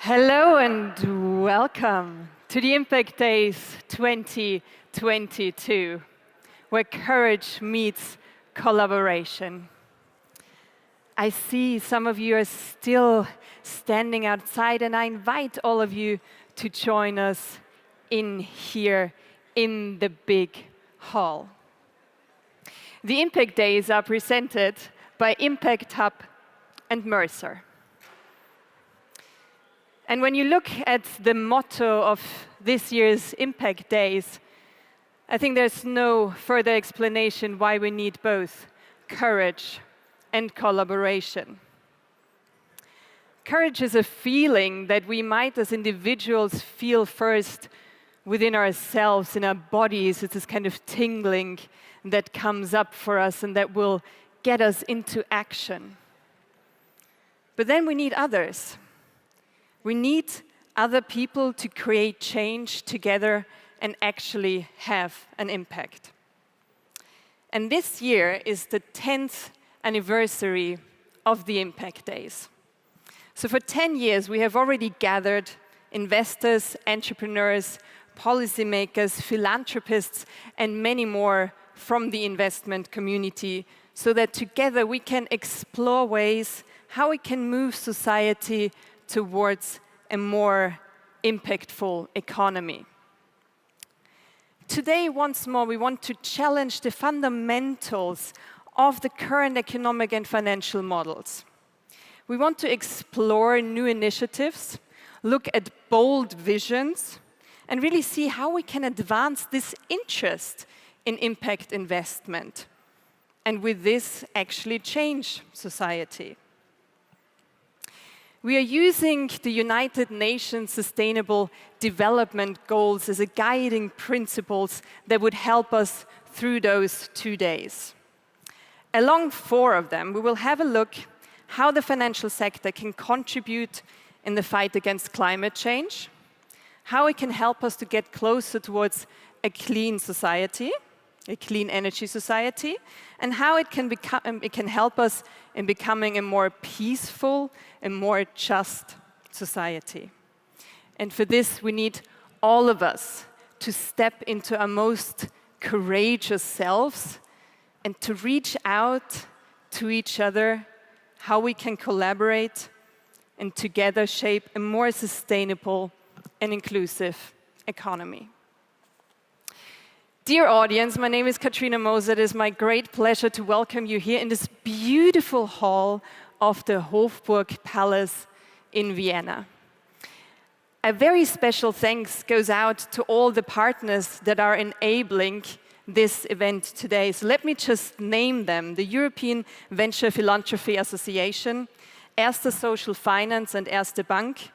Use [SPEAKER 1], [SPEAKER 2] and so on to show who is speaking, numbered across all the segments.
[SPEAKER 1] Hello and welcome to the Impact Days 2022, where courage meets collaboration. I see some of you are still standing outside, and I invite all of you to join us in here in the big hall. The Impact Days are presented by Impact Hub and Mercer. And when you look at the motto of this year's Impact Days, I think there's no further explanation why we need both courage and collaboration. Courage is a feeling that we might as individuals feel first within ourselves, in our bodies. It's this kind of tingling that comes up for us and that will get us into action. But then we need others. We need other people to create change together and actually have an impact. And this year is the 10th anniversary of the Impact Days. So for 10 years, we have already gathered investors, entrepreneurs, policymakers, philanthropists, and many more from the investment community so that together we can explore ways how we can move society towards a more impactful economy. Today, once more, we want to challenge the fundamentals of the current economic and financial models. We want to explore new initiatives, look at bold visions, and really see how we can advance this interest in impact investment, and with this, actually change society. We are using the United Nations Sustainable Development Goals as a guiding principles that would help us through those 2 days. Along 4 of them, we will have a look how the financial sector can contribute in the fight against climate change, how it can help us to get closer towards a clean society, a clean energy society, and how it can help us in becoming a more peaceful and more just society. And for this, we need all of us to step into our most courageous selves and to reach out to each other, how we can collaborate and together shape a more sustainable and inclusive economy. Dear audience, my name is Katrina Moser. It is my great pleasure to welcome you here in this beautiful hall of the Hofburg Palace in Vienna. A very special thanks goes out to all the partners that are enabling this event today. So let me just name them: the European Venture Philanthropy Association, Erste Social Finance and Erste Bank,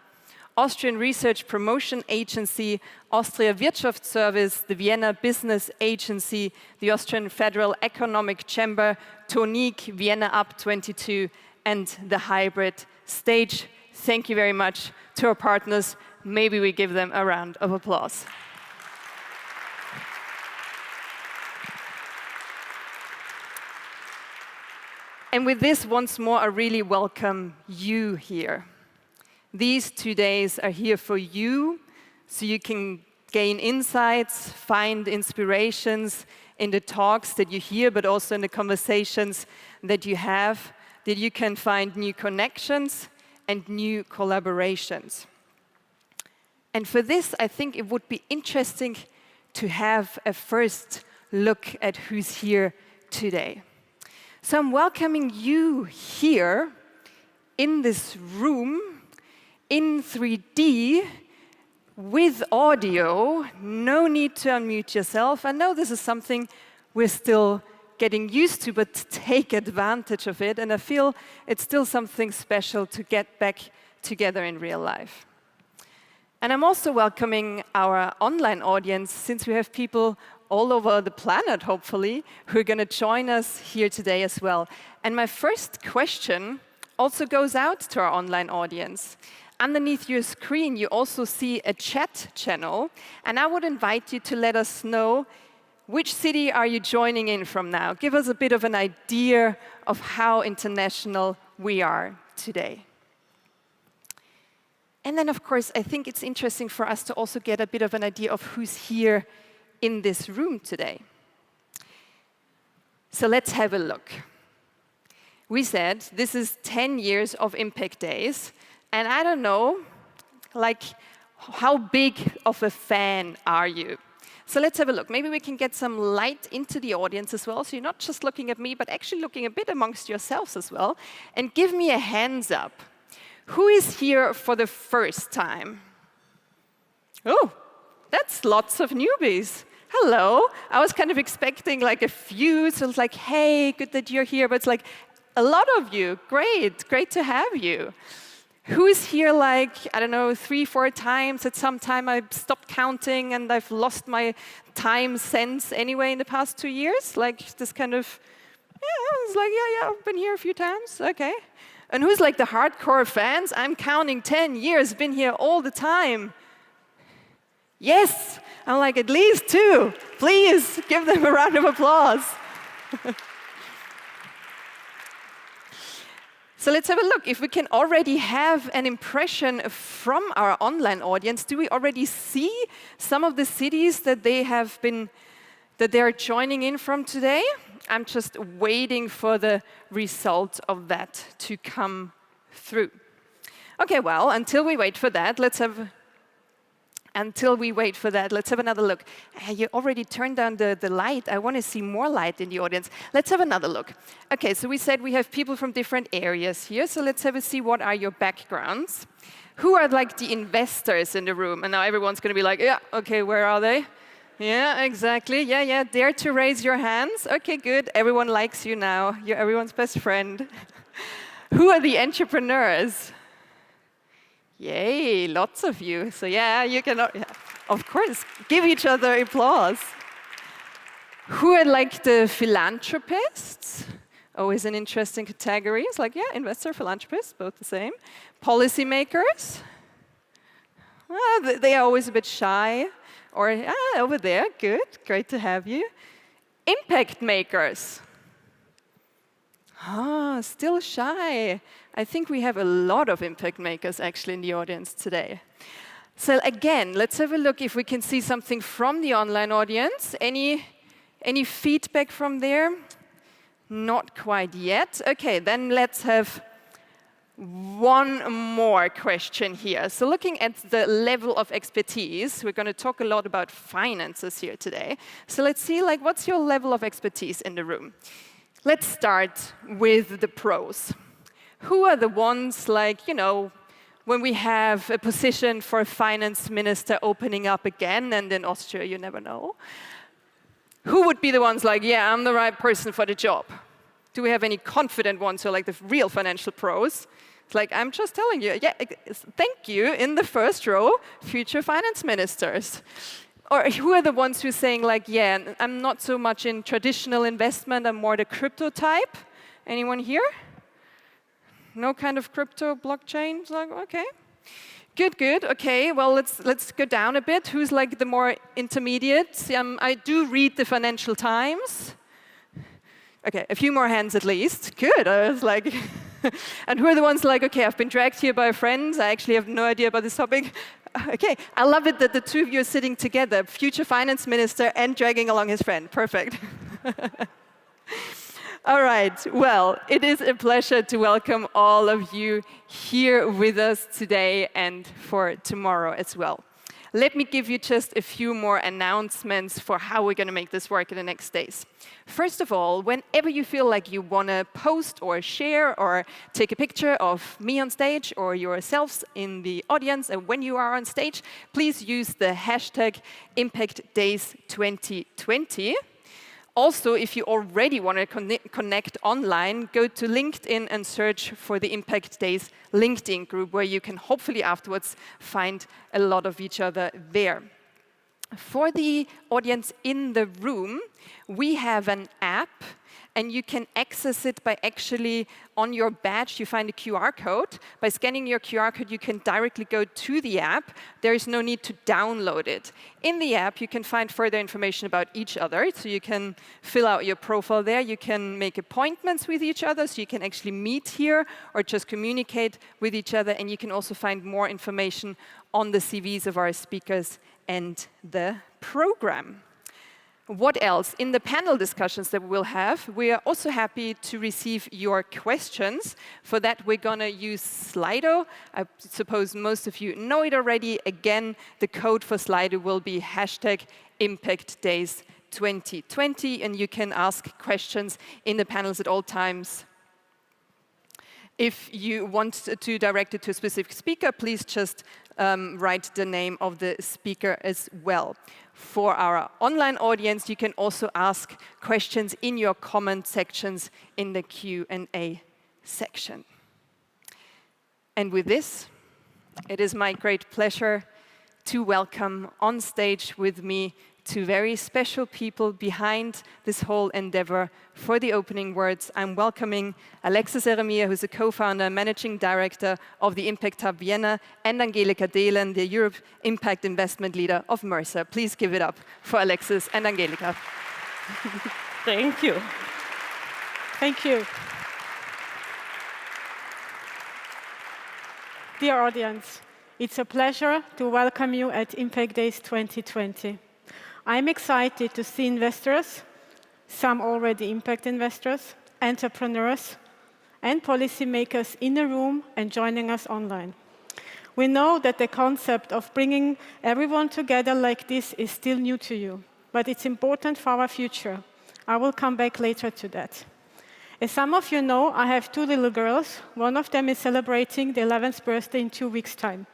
[SPEAKER 1] Austrian Research Promotion Agency, Austria Wirtschaftsservice, the Vienna Business Agency, the Austrian Federal Economic Chamber, Tonique, Vienna Up 22, and the Hybrid Stage. Thank you very much to our partners. Maybe we give them a round of applause. And with this, once more, I really welcome you here. These 2 days are here for you, so you can gain insights, find inspirations in the talks that you hear, but also in the conversations that you have, that you can find new connections and new collaborations. And for this, I think it would be interesting to have a first look at who's here today. So I'm welcoming you here in this room, in 3D, with audio. No need to unmute yourself. I know this is something we're still getting used to, but take advantage of it. And I feel it's still something special to get back together in real life. And I'm also welcoming our online audience, since we have people all over the planet, hopefully, who are going to join us here today as well. And my first question also goes out to our online audience. Underneath your screen, you also see a chat channel, and I would invite you to let us know which city are you joining in from now. Give us a bit of an idea of how international we are today. And then, of course, I think it's interesting for us to also get a bit of an idea of who's here in this room today. So let's have a look. We said this is 10 years of Impact Days, and I don't know, like, how big of a fan are you? So let's have a look. Maybe we can get some light into the audience as well, so you're not just looking at me, but actually looking a bit amongst yourselves as well. And give me a hands up. Who is here for the first time? Oh, that's lots of newbies. Hello. I was kind of expecting like a few, so it's like, hey, good that you're here, but it's like a lot of you. Great to have you. Who is here like, I don't know, 3, 4 times? At some time I stopped counting and I've lost my time sense anyway in the past 2 years? Like this kind of, yeah, it's like, yeah, I've been here a few times, okay. And who's like the hardcore fans? I'm counting 10 years, been here all the time. Yes, I'm like at least 2. Please give them a round of applause. So let's have a look. If we can already have an impression from our online audience, do we already see some of the cities that they are joining in from today? I'm just waiting for the result of that to come through. Okay, well, until we wait for that, let's have another look. You already turned down the light. I want to see more light in the audience. Let's have another look. Okay, so we said we have people from different areas here. So let's have a see what are your backgrounds. Who are like the investors in the room? And now everyone's going to be like, yeah, okay, where are they? Yeah, exactly. Yeah. Dare to raise your hands. Okay, good. Everyone likes you now. You're everyone's best friend. Who are the entrepreneurs? Yay, lots of you. So yeah, you can, of course, give each other applause. Who are like the philanthropists? Always an interesting category. It's like, yeah, investor, philanthropist, both the same. Policymakers. They are always a bit shy. Or over there, good, great to have you. Impact makers. Still shy. I think we have a lot of impact makers actually in the audience today. So again, let's have a look if we can see something from the online audience. Any feedback from there? Not quite yet. Okay, then let's have one more question here. So looking at the level of expertise, we're going to talk a lot about finances here today. So let's see, like, what's your level of expertise in the room? Let's start with the pros. Who are the ones, like, you know, when we have a position for a finance minister opening up again, and in Austria, you never know. Who would be the ones like, yeah, I'm the right person for the job? Do we have any confident ones who are like the real financial pros? It's like, I'm just telling you, yeah, thank you, in the first row, future finance ministers. Or who are the ones who are saying like, yeah, I'm not so much in traditional investment, I'm more the crypto type? Anyone here? No kind of crypto, blockchain? It's like, okay. Good. Okay, well, let's go down a bit. Who's like the more intermediate? I do read the Financial Times. Okay, a few more hands at least. Good, I was like... And who are the ones like, okay, I've been dragged here by friends, I actually have no idea about this topic. Okay, I love it that the two of you are sitting together, future finance minister and dragging along his friend. Perfect. All right, well, it is a pleasure to welcome all of you here with us today and for tomorrow as well. Let me give you just a few more announcements for how we're going to make this work in the next days. First of all, whenever you feel like you want to post or share or take a picture of me on stage or yourselves in the audience, and when you are on stage, please use the hashtag ImpactDays2020. Also, if you already want to connect online, go to LinkedIn and search for the Impact Days LinkedIn group, where you can hopefully afterwards find a lot of each other there. For the audience in the room, we have an app, and you can access it by actually, on your badge, you find a QR code. By scanning your QR code, you can directly go to the app. There is no need to download it. In the app, you can find further information about each other. So you can fill out your profile there. You can make appointments with each other, so you can actually meet here or just communicate with each other. And you can also find more information on the CVs of our speakers and the program. What else? In the panel discussions that we'll have, we are also happy to receive your questions. For that, we're going to use Slido. I suppose most of you know it already. Again, the code for Slido will be #ImpactDays2020, and you can ask questions in the panels at all times. If you want to direct it to a specific speaker, please just write the name of the speaker as well. For our online audience, you can also ask questions in your comment sections in the Q&A section. And with this, it is my great pleasure to welcome on stage with me two very special people behind this whole endeavor. For the opening words, I'm welcoming Alexis Eremia, who's a co-founder, managing director of the Impact Hub Vienna, and Angelika Dehlen, the Europe Impact Investment Leader of Mercer. Please give it up for Alexis and Angelika.
[SPEAKER 2] Thank you. Thank you. Dear audience, it's a pleasure to welcome you at Impact Days 2020. I'm excited to see investors, some already impact investors, entrepreneurs, and policymakers in the room and joining us online. We know that the concept of bringing everyone together like this is still new to you, but it's important for our future. I will come back later to that. As some of you know, I have two little girls. One of them is celebrating the 11th birthday in 2 weeks' time.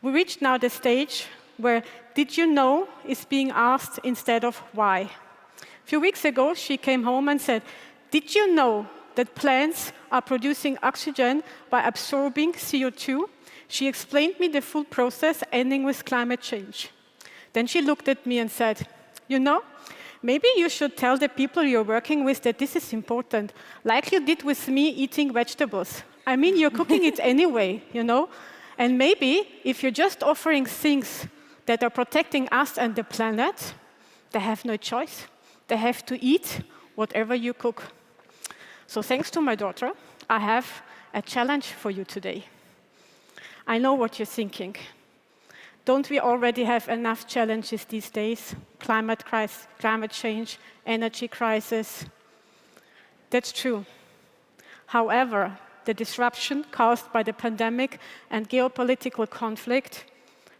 [SPEAKER 2] We reached now the stage where "did you know" is being asked instead of "why." A few weeks ago, she came home and said, "Did you know that plants are producing oxygen by absorbing CO2? She explained me the full process, ending with climate change. Then she looked at me and said, "You know, maybe you should tell the people you're working with that this is important, like you did with me eating vegetables. I mean, you're cooking it anyway, you know? And maybe if you're just offering things that are protecting us and the planet, they have no choice. They have to eat whatever you cook." So thanks to my daughter, I have a challenge for you today. I know what you're thinking. Don't we already have enough challenges these days? Climate crisis, climate change, energy crisis. That's true. However, the disruption caused by the pandemic and geopolitical conflict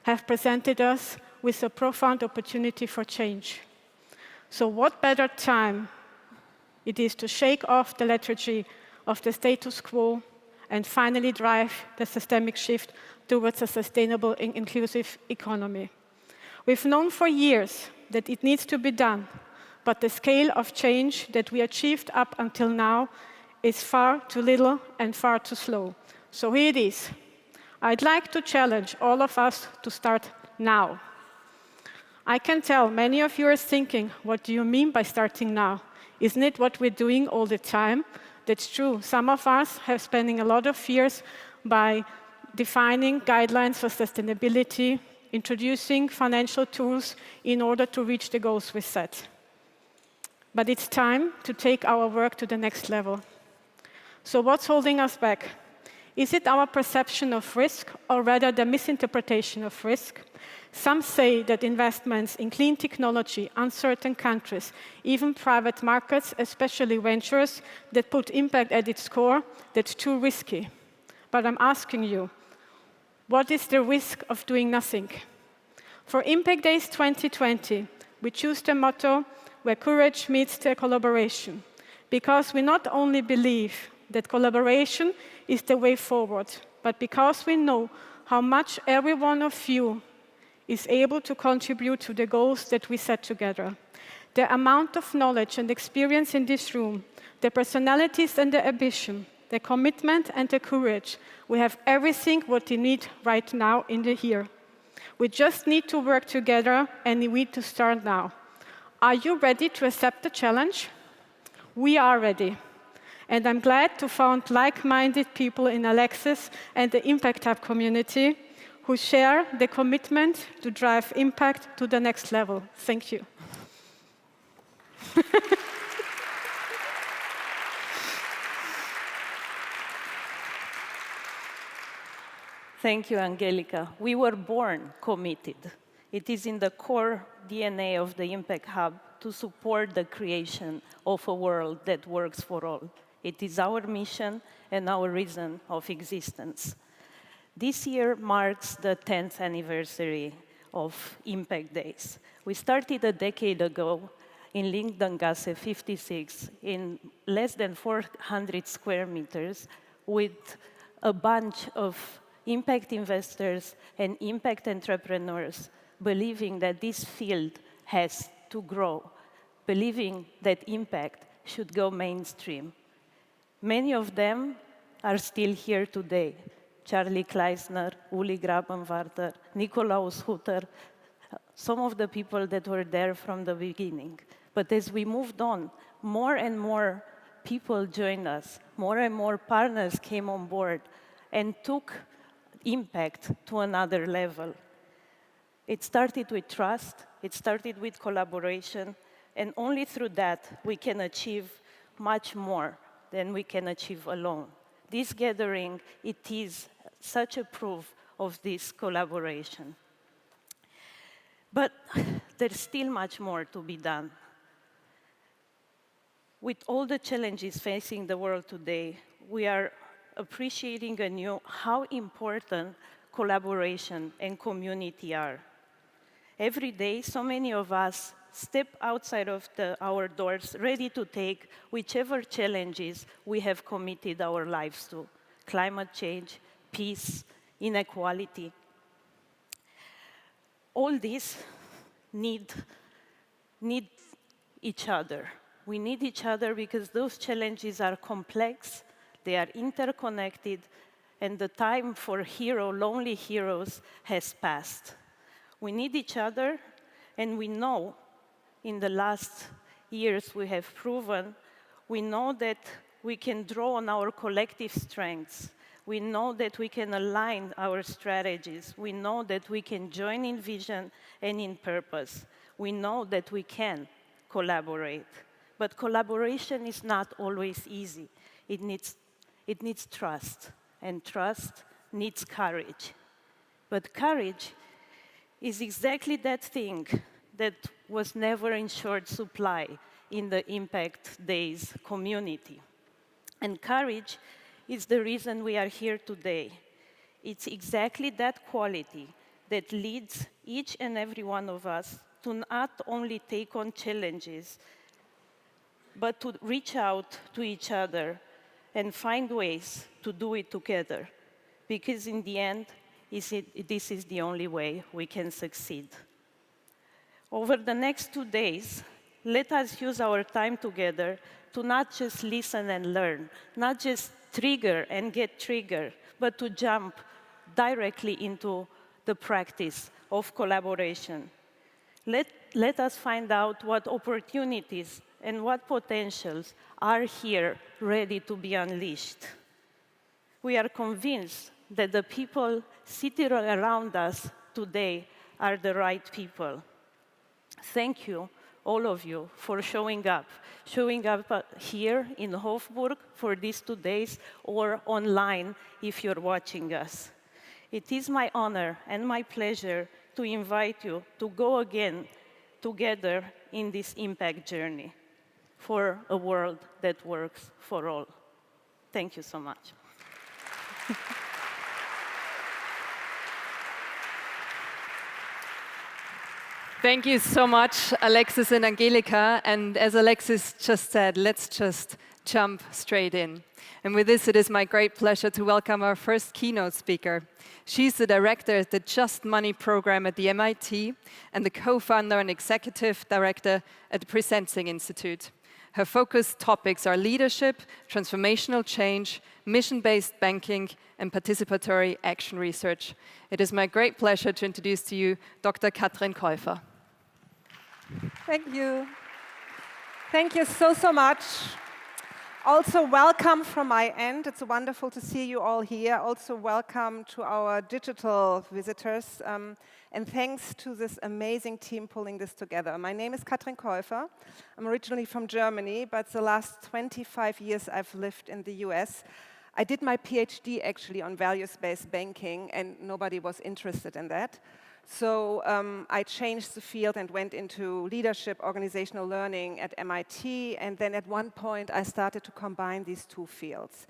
[SPEAKER 2] have presented us with a profound opportunity for change. So what better time it is to shake off the lethargy of the status quo and finally drive the systemic shift towards a sustainable and inclusive economy. We've known for years that it needs to be done, but the scale of change that we achieved up until now is far too little and far too slow. So here it is. I'd like to challenge all of us to start now. I can tell many of you are thinking, what do you mean by starting now? Isn't it what we're doing all the time? That's true. Some of us have spending a lot of years by defining guidelines for sustainability, introducing financial tools in order to reach the goals we set. But it's time to take our work to the next level. So what's holding us back? Is it our perception of risk, or rather the misinterpretation of risk? Some say that investments in clean technology, uncertain countries, even private markets, especially ventures that put impact at its core, that's too risky. But I'm asking you, what is the risk of doing nothing? For Impact Days 2020, we choose the motto, "Where courage meets the collaboration," because we not only believe that collaboration is the way forward, but because we know how much every one of you is able to contribute to the goals that we set together. The amount of knowledge and experience in this room, the personalities and the ambition, the commitment and the courage, we have everything what we need right now in the here. We just need to work together, and we need to start now. Are you ready to accept the challenge? We are ready. And I'm glad to find like-minded people in Alexis and the Impact Hub community who share the commitment to drive impact to the next level. Thank you.
[SPEAKER 3] Thank you, Angelica. We were born committed. It is in the core DNA of the Impact Hub to support the creation of a world that works for all. It is our mission and our reason of existence. This year marks the 10th anniversary of Impact Days. We started a decade ago in Lindengasse 56 in less than 400 square meters with a bunch of impact investors and impact entrepreneurs believing that this field has to grow, believing that impact should go mainstream. Many of them are still here today. Charlie Kleisner, Uli Grabenwarter, Nikolaus Hutter, some of the people that were there from the beginning. But as we moved on, more and more people joined us, more and more partners came on board and took impact to another level. It started with trust, it started with collaboration, and only through that we can achieve much more than we can achieve alone. This gathering, it is such a proof of this collaboration. But there's still much more to be done. With all the challenges facing the world today, we are appreciating anew how important collaboration and community are. Every day, so many of us step outside of our doors, ready to take whichever challenges we have committed our lives to: climate change, peace, inequality. All these need each other. We need each other because those challenges are complex, they are interconnected, and the time for lonely heroes has passed. We need each other, and we know in the last years we have proven, we know that we can draw on our collective strengths. We know that we can align our strategies. We know that we can join in vision and in purpose. We know that we can collaborate. But collaboration is not always easy. It needs trust, and trust needs courage. But courage is exactly that thing that was never in short supply in the Impact Days community. And courage is the reason we are here today. It's exactly that quality that leads each and every one of us to not only take on challenges, but to reach out to each other and find ways to do it together. Because in the end, this is the only way we can succeed. Over the next 2 days, let us use our time together to not just listen and learn, not just trigger and get triggered, but to jump directly into the practice of collaboration. Let us find out what opportunities and what potentials are here ready to be unleashed. We are convinced that the people sitting around us today are the right people. Thank you, all of you, for showing up here in Hofburg for these 2 days or online if you're watching us. It is my honor and my pleasure to invite you to go again together in this impact journey for a world that works for all. Thank you so much.
[SPEAKER 1] Thank you so much, Alexis and Angelica. And as Alexis just said, let's just jump straight in. And with this, it is my great pleasure to welcome our first keynote speaker. She's the director of the Just Money program at the MIT and the co-founder and executive director at the Presencing Institute. Her focus topics are leadership, transformational change, mission-based banking, and participatory action research. It is my great pleasure to introduce to you Dr. Katrin Käufer.
[SPEAKER 4] Thank you. Thank you so much. Also, welcome from my end. It's wonderful to see you all here. Also, welcome to our digital visitors. And thanks to this amazing team pulling this together. My name is Katrin Käufer. I'm originally from Germany, but the last 25 years I've lived in the US. I did my PhD actually on values-based banking, and nobody was interested in that. So I changed the field and went into leadership, organizational learning at MIT, and then at one point I started to combine these two fields.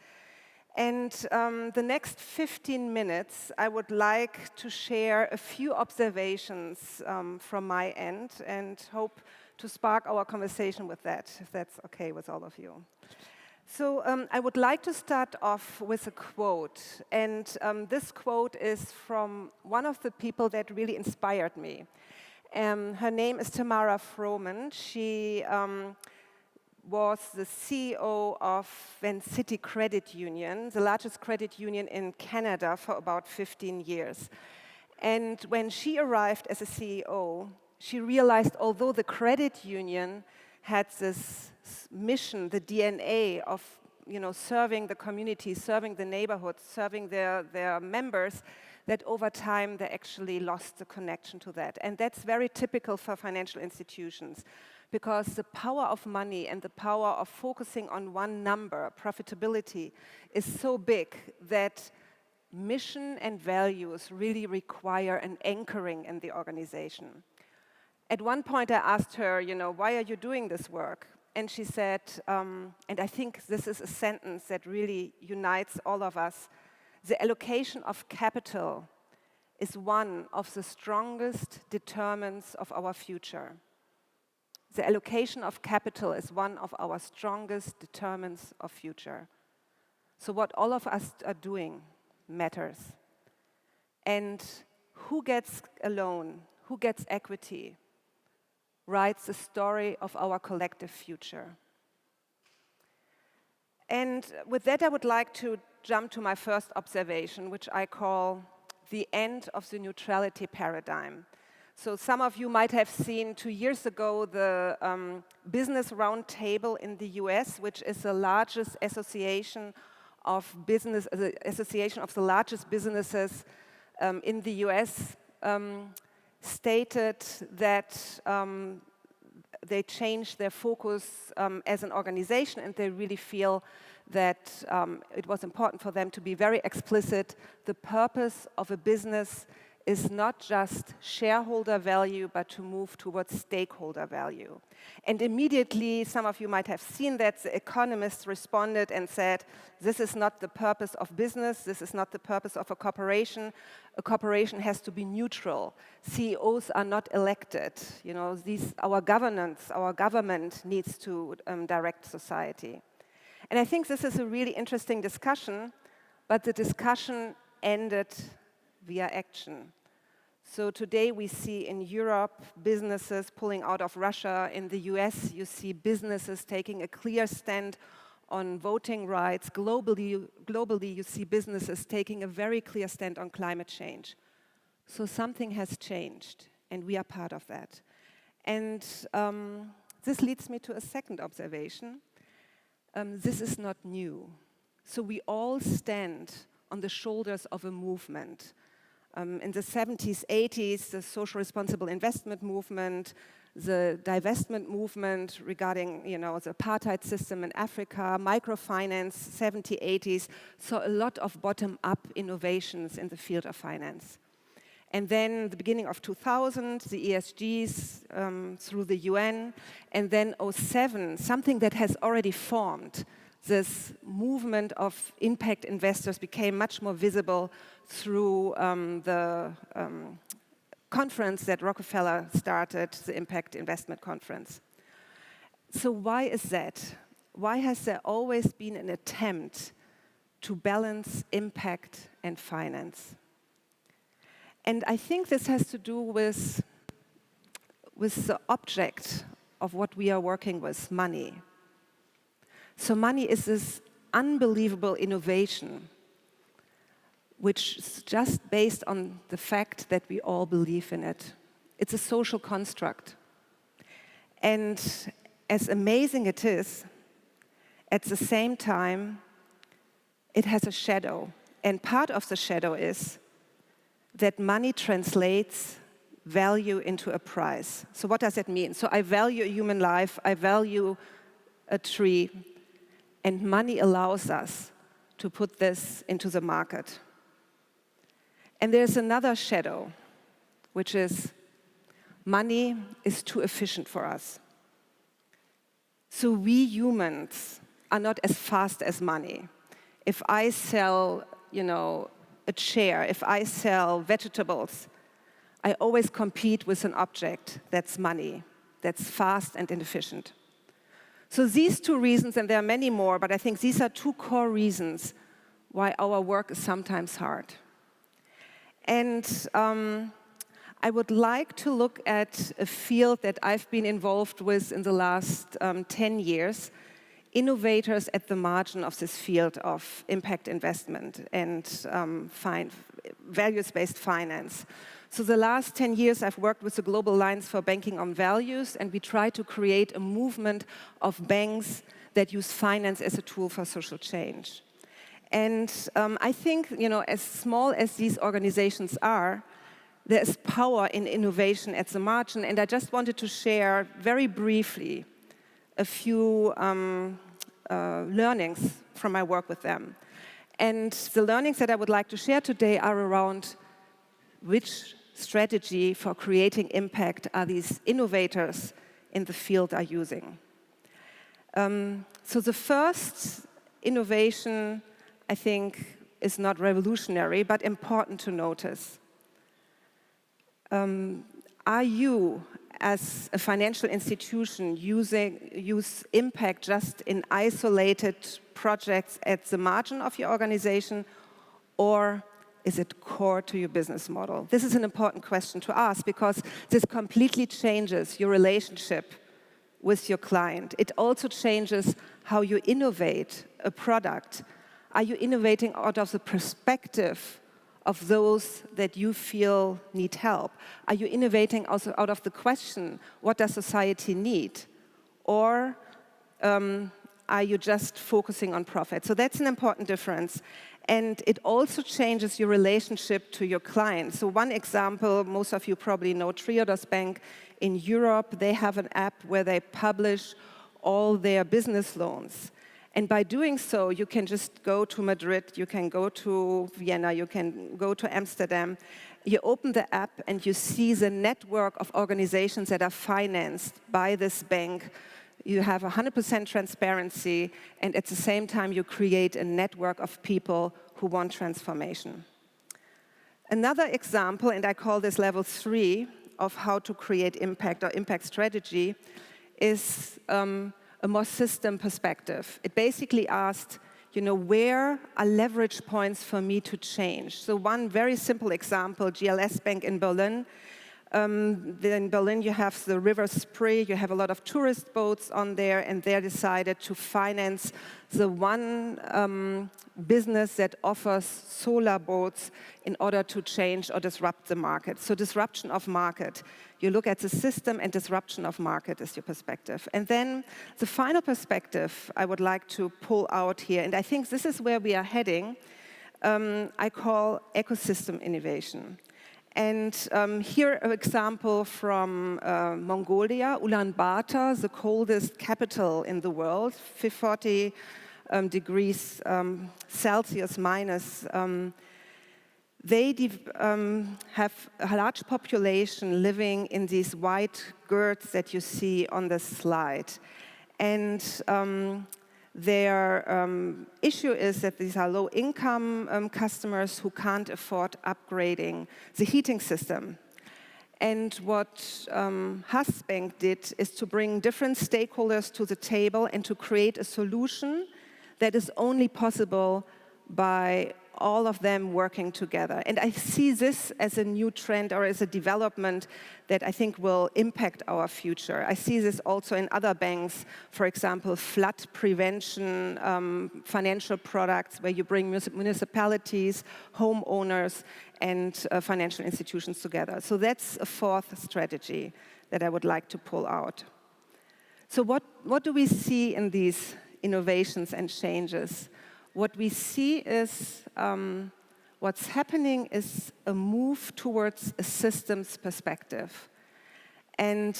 [SPEAKER 4] And the next 15 minutes, I would like to share a few observations from my end and hope to spark our conversation with that, if that's okay with all of you. So I would like to start off with a quote, and this quote is from one of the people that really inspired me. Her name is Tamara Froman. She was the CEO of City Credit Union, the largest credit union in Canada, for about 15 years. And when she arrived as a CEO, she realized although the credit union had this mission, the DNA of serving the community, serving the neighborhood, serving their members, that over time they actually lost the connection to that. And that's very typical for financial institutions, because the power of money and the power of focusing on one number, profitability, is so big that mission and values really require an anchoring in the organization. At one point I asked her, why are you doing this work? And she said, and I think this is a sentence that really unites all of us, the allocation of capital is one of the strongest determinants of our future. The allocation of capital is one of our strongest determinants of future. So what all of us are doing matters. And who gets a loan, who gets equity, writes the story of our collective future. And with that, I would like to jump to my first observation, which I call the end of the neutrality paradigm. So some of you might have seen 2 years ago the Business Roundtable in the US, which is the largest association of the largest businesses in the US, stated that they changed their focus as an organization, and they really feel that it was important for them to be very explicit. The purpose of a business is not just shareholder value, but to move towards stakeholder value. And immediately, some of you might have seen that, the economists responded and said, this is not the purpose of business, this is not the purpose of a corporation. A corporation has to be neutral. CEOs are not elected. Our government needs to direct society. And I think this is a really interesting discussion, but the discussion ended via action. So today we see in Europe businesses pulling out of Russia. In the US, you see businesses taking a clear stand on voting rights. Globally, you see businesses taking a very clear stand on climate change. So something has changed, and we are part of that. And this leads me to a second observation. This is not new. So we all stand on the shoulders of a movement. In the 70s, 80s, the social responsible investment movement, the divestment movement regarding, the apartheid system in Africa, microfinance, 70s, 80s, saw a lot of bottom-up innovations in the field of finance. And then the beginning of 2000, the ESGs through the UN, and then 2007, something that has already formed. This movement of impact investors became much more visible through the conference that Rockefeller started, the Impact Investment Conference. So why is that? Why has there always been an attempt to balance impact and finance? And I think this has to do with the object of what we are working with, money. So money is this unbelievable innovation, which is just based on the fact that we all believe in it. It's a social construct. And as amazing it is, at the same time, it has a shadow. And part of the shadow is that money translates value into a price. So what does that mean? So I value a human life, I value a tree, and money allows us to put this into the market. And there's another shadow, which is money is too efficient for us. So we humans are not as fast as money. If I sell, a chair, if I sell vegetables, I always compete with an object that's money, that's fast and inefficient. So these two reasons, and there are many more, but I think these are two core reasons why our work is sometimes hard. And I would like to look at a field that I've been involved with in the last 10 years, innovators at the margin of this field of impact investment and values-based finance. So the last 10 years I've worked with the Global Alliance for Banking on Values, and we try to create a movement of banks that use finance as a tool for social change. And I think, as small as these organizations are, there is power in innovation at the margin, and I just wanted to share very briefly a few learnings from my work with them. And the learnings that I would like to share today are around which strategy for creating impact are these innovators in the field are using. So the first innovation, I think, is not revolutionary, but important to notice. Are you, as a financial institution, use impact just in isolated projects at the margin of your organization, or is it core to your business model? This is an important question to ask because this completely changes your relationship with your client. It also changes how you innovate a product. Are you innovating out of the perspective of those that you feel need help? Are you innovating also out of the question, what does society need? Or are you just focusing on profit? So that's an important difference. And it also changes your relationship to your clients. So one example, most of you probably know Triodos Bank in Europe. They have an app where they publish all their business loans. And by doing so, you can just go to Madrid, you can go to Vienna, you can go to Amsterdam. You open the app and you see the network of organizations that are financed by this bank. You have 100% transparency, and at the same time, you create a network of people who want transformation. Another example, and I call this level 3 of how to create impact or impact strategy, is a more system perspective. It basically asked, where are leverage points for me to change? So one very simple example, GLS Bank in Berlin. In Berlin, you have the River Spree, you have a lot of tourist boats on there, and they decided to finance the one business that offers solar boats in order to change or disrupt the market. So disruption of market. You look at the system, and disruption of market is your perspective. And then the final perspective I would like to pull out here, and I think this is where we are heading, I call ecosystem innovation. And here an example from Mongolia, Ulaanbaatar, the coldest capital in the world, 40 degrees Celsius minus. They have a large population living in these white girts that you see on the slide. And their issue is that these are low-income customers who can't afford upgrading the heating system. And what Bank did is to bring different stakeholders to the table and to create a solution that is only possible by all of them working together. And I see this as a new trend or as a development that I think will impact our future. I see this also in other banks, for example, flood prevention, financial products, where you bring municipalities, homeowners, and financial institutions together. So that's a fourth strategy that I would like to pull out. So what do we see in these innovations and changes? What we see is what's happening is a move towards a systems perspective. And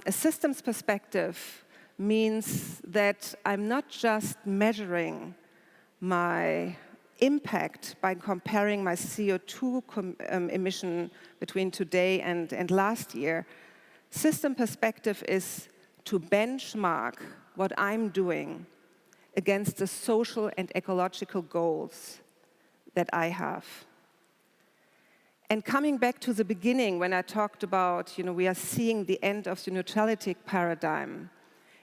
[SPEAKER 4] a systems perspective means that I'm not just measuring my impact by comparing my CO2 emission between today and last year. System perspective is to benchmark what I'm doing against the social and ecological goals that I have. And coming back to the beginning, when I talked about, we are seeing the end of the neutrality paradigm.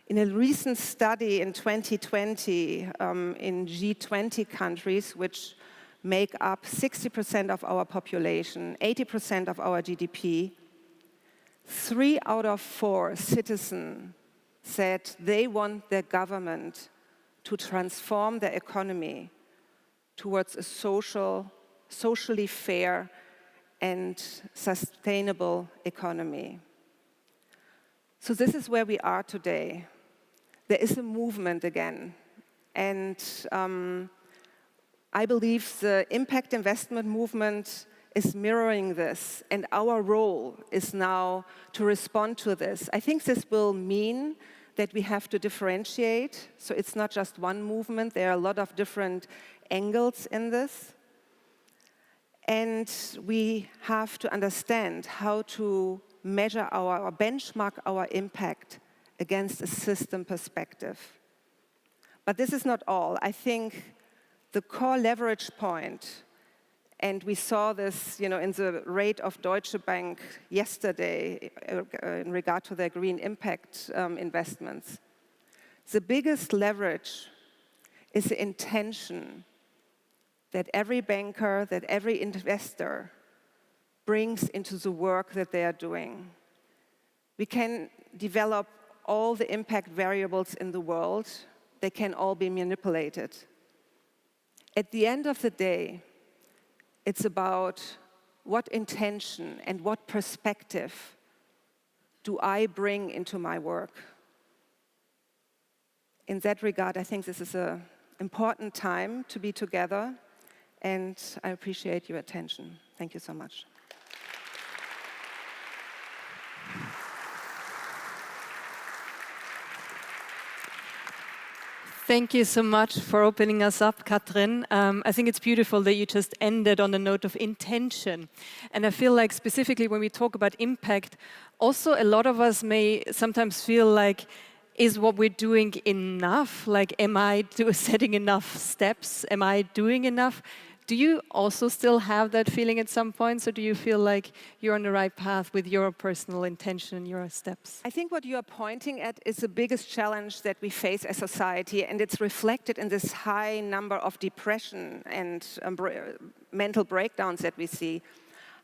[SPEAKER 4] In a recent study in 2020 in G20 countries, which make up 60% of our population, 80% of our GDP, 3 out of 4 citizens said they want their government to transform their economy towards a socially fair and sustainable economy. So this is where we are today. There is a movement again. And I believe the impact investment movement is mirroring this, and our role is now to respond to this. I think this will mean that we have to differentiate, so it's not just one movement, there are a lot of different angles in this. And we have to understand how to measure or benchmark our impact against a system perspective. But this is not all. I think the core leverage point, and we saw this in the rate of Deutsche Bank yesterday in regard to their green impact investments. The biggest leverage is the intention that every banker, that every investor brings into the work that they are doing. We can develop all the impact variables in the world. They can all be manipulated. At the end of the day, it's about what intention and what perspective do I bring into my work. In that regard, I think this is an important time to be together, and I appreciate your attention. Thank you so much.
[SPEAKER 1] Thank you so much for opening us up, Katrin. I think it's beautiful that you just ended on a note of intention. And I feel like specifically when we talk about impact, also a lot of us may sometimes feel like, is what we're doing enough? Like, am I setting enough steps? Am I doing enough? Do you also still have that feeling at some points, or do you feel like you're on the right path with your personal intention and your steps?
[SPEAKER 4] I think what you are pointing at is the biggest challenge that we face as society, and it's reflected in this high number of depression and mental breakdowns that we see.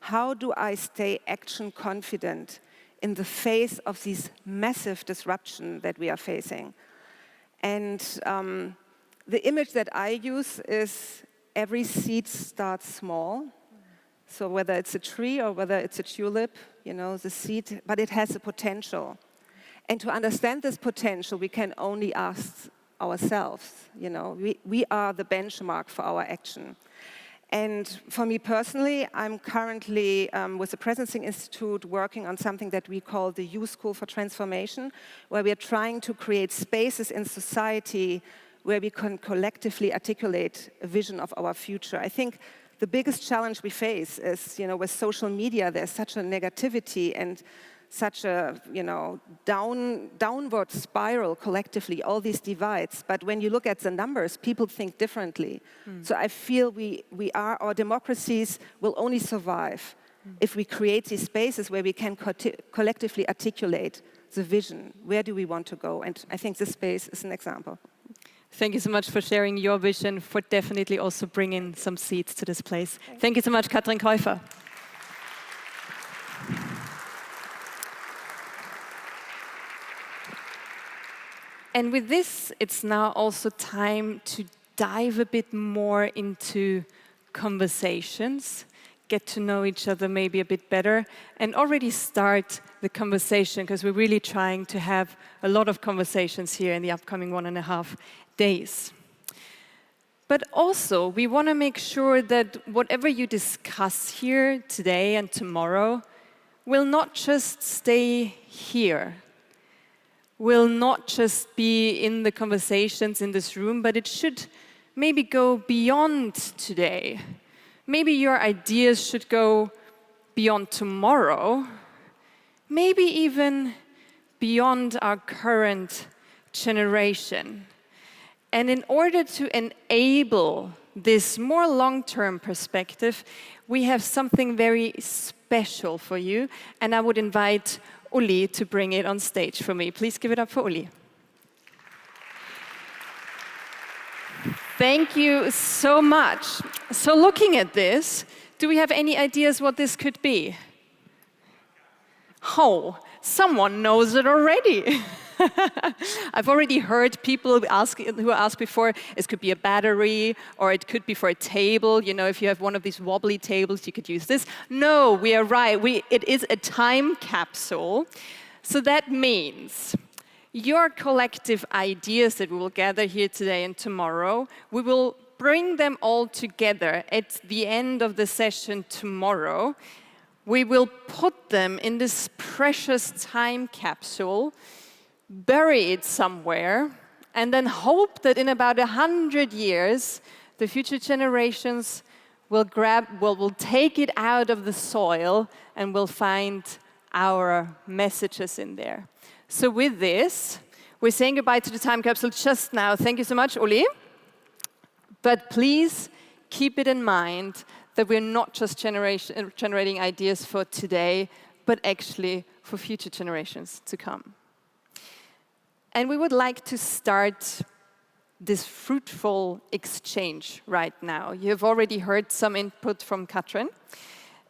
[SPEAKER 4] How do I stay action confident in the face of these massive disruption that we are facing? And the image that I use is every seed starts small. So whether it's a tree or whether it's a tulip, the seed, but it has a potential. And to understand this potential, we can only ask ourselves, we are the benchmark for our action. And for me personally, I'm currently with the Presencing Institute working on something that we call the U School for Transformation, where we are trying to create spaces in society where we can collectively articulate a vision of our future. I think the biggest challenge we face is, with social media, there's such a negativity and such a, downward spiral collectively, all these divides. But when you look at the numbers, people think differently. So I feel our democracies will only survive if we create these spaces where we can collectively articulate the vision. Where do we want to go? And I think this space is an example.
[SPEAKER 1] Thank you so much for sharing your vision, for definitely also bringing some seeds to this place. Thank you so much, Katrin Käufer. And with this, it's now also time to dive a bit more into conversations, get to know each other maybe a bit better, and already start the conversation, because we're really trying to have a lot of conversations here in the upcoming 1.5 days. But also, we want to make sure that whatever you discuss here today and tomorrow will not just stay here, will not just be in the conversations in this room, but it should maybe go beyond today. Maybe your ideas should go beyond tomorrow, maybe even beyond our current generation. And in order to enable this more long-term perspective, we have something very special for you, and I would invite Uli to bring it on stage for me. Please give it up for Uli. Thank you so much. So looking at this, do we have any ideas what this could be? Oh, someone knows it already. I've already heard people who asked before, it could be a battery, or it could be for a table. You know, if you have one of these wobbly tables, you could use this. No, we are right. It is a time capsule. So that means your collective ideas that we will gather here today and tomorrow, we will bring them all together at the end of the session tomorrow. We will put them in this precious time capsule, bury it somewhere, and then hope that in about 100 years, the future generations will take it out of the soil and will find our messages in there. So with this, we're saying goodbye to the time capsule just now. Thank you so much, Uli. But please keep it in mind that we're not just generating ideas for today, but actually for future generations to come. And we would like to start this fruitful exchange right now. You have already heard some input from Katrin,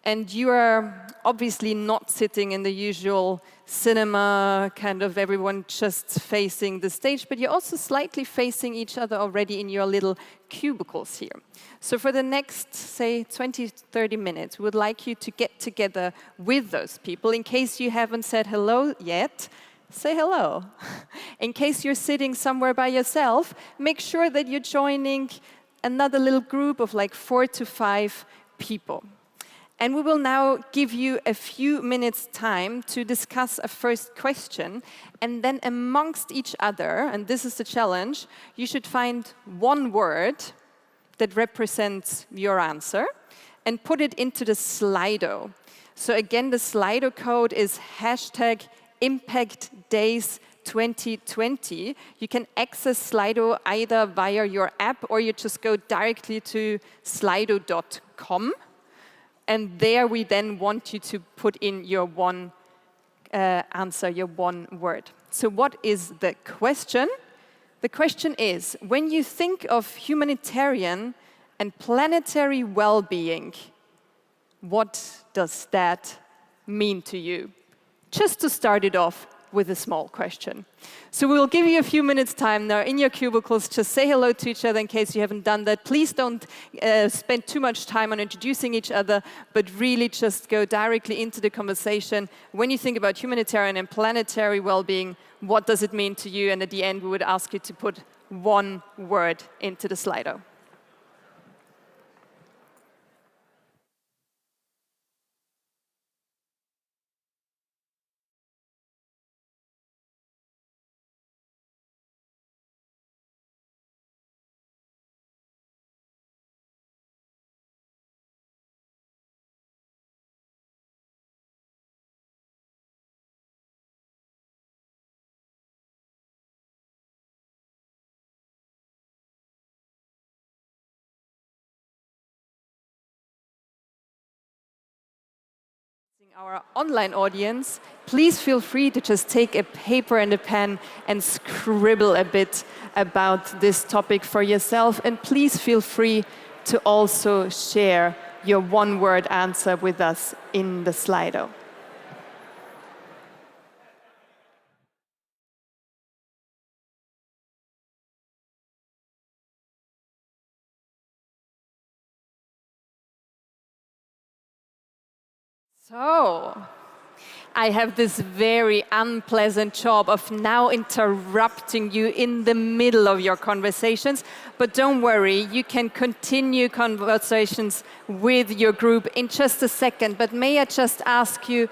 [SPEAKER 1] and you are obviously not sitting in the usual cinema, kind of everyone just facing the stage, but you're also slightly facing each other already in your little cubicles here. So for the next, say, 20, 30 minutes, we would like you to get together with those people. In case you haven't said hello yet, say hello. In case you're sitting somewhere by yourself, make sure that you're joining another little group of like 4 to 5 people. And we will now give you a few minutes time to discuss a first question, and then amongst each other, and this is the challenge, you should find one word that represents your answer and put it into the Slido. So again, the Slido code is #ImpactDays2020. You can access Slido either via your app, or you just go directly to slido.com. And there we then want you to put in your one answer, your one word. So what is the question? The question is, when you think of humanitarian and planetary well-being, what does that mean to you? Just to start it off with a small question. So we will give you a few minutes time now in your cubicles. Just say hello to each other in case you haven't done that. Please don't spend too much time on introducing each other, but really just go directly into the conversation. When you think about humanitarian and planetary well-being, what does it mean to you? And at the end, we would ask you to put one word into the Slido. Our online audience, please feel free to just take a paper and a pen and scribble a bit about this topic for yourself. And please feel free to also share your one-word answer with us in the Slido. So, I have this very unpleasant job of now interrupting you in the middle of your conversations. But don't worry, you can continue conversations with your group in just a second. But may I just ask you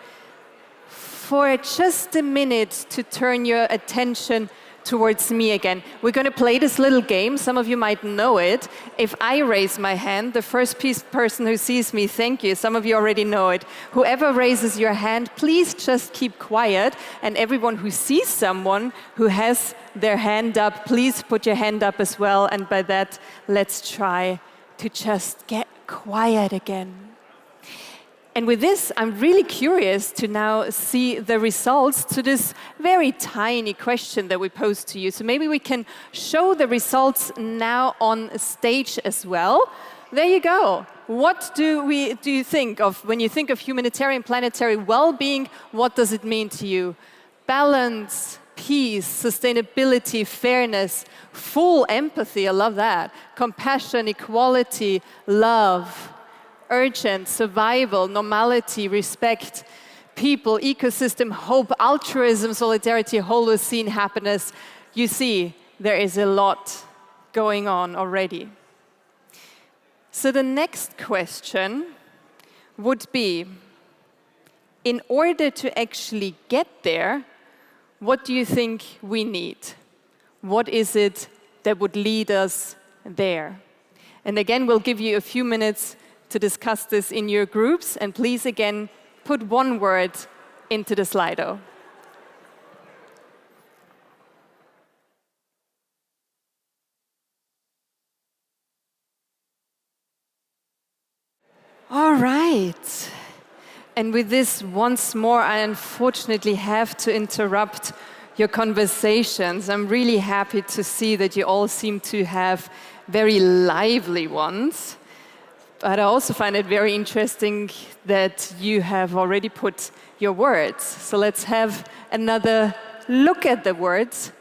[SPEAKER 1] for just a minute to turn your attention towards me again. We're going to play this little game. Some of you might know it. If I raise my hand, the first person who sees me, thank you. Some of you already know it. Whoever raises your hand, please just keep quiet. And everyone who sees someone who has their hand up, please put your hand up as well. And by that, let's try to just get quiet again. And with this, I'm really curious to now see the results to this very tiny question that we posed to you. So maybe we can show the results now on stage as well. There you go. What do you think of when you think of humanitarian planetary well-being? What does it mean to you? Balance, peace, sustainability, fairness, full empathy, I love that. Compassion, equality, love. Urgent, survival, normality, respect, people, ecosystem, hope, altruism, solidarity, Holocene, happiness. You see, there is a lot going on already. So the next question would be, in order to actually get there, what do you think we need? What is it that would lead us there? And again, we'll give you a few minutes to discuss this in your groups. And please, again, put one word into the Slido. All right. And with this, once more, I unfortunately have to interrupt your conversations. I'm really happy to see that you all seem to have very lively ones. But I also find it very interesting that you have already put your words. So let's have another look at the words.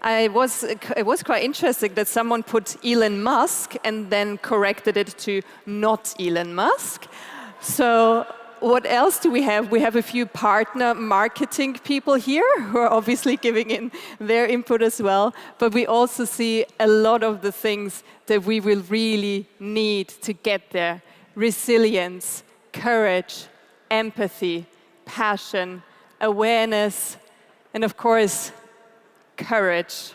[SPEAKER 1] It was quite interesting that someone put Elon Musk and then corrected it to not Elon Musk. So what else do we have? We have a few partner marketing people here who are obviously giving in their input as well. But we also see a lot of the things that we will really need to get there. Resilience, courage, empathy, passion, awareness, and of course, courage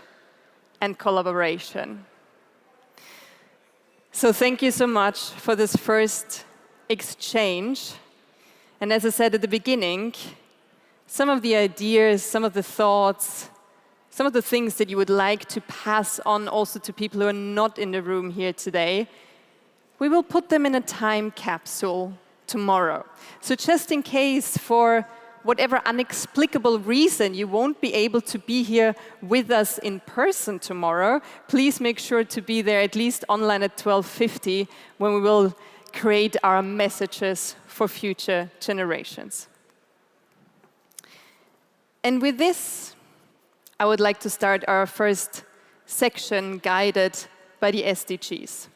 [SPEAKER 1] and collaboration. So thank you so much for this first exchange. And as I said at the beginning, some of the ideas, some of the thoughts, some of the things that you would like to pass on also to people who are not in the room here today, we will put them in a time capsule tomorrow. So just in case, for whatever inexplicable reason you won't be able to be here with us in person tomorrow, please make sure to be there at least online at 12:50 when we will create our messages for future generations. And with this, I would like to start our first section guided by the SDGs.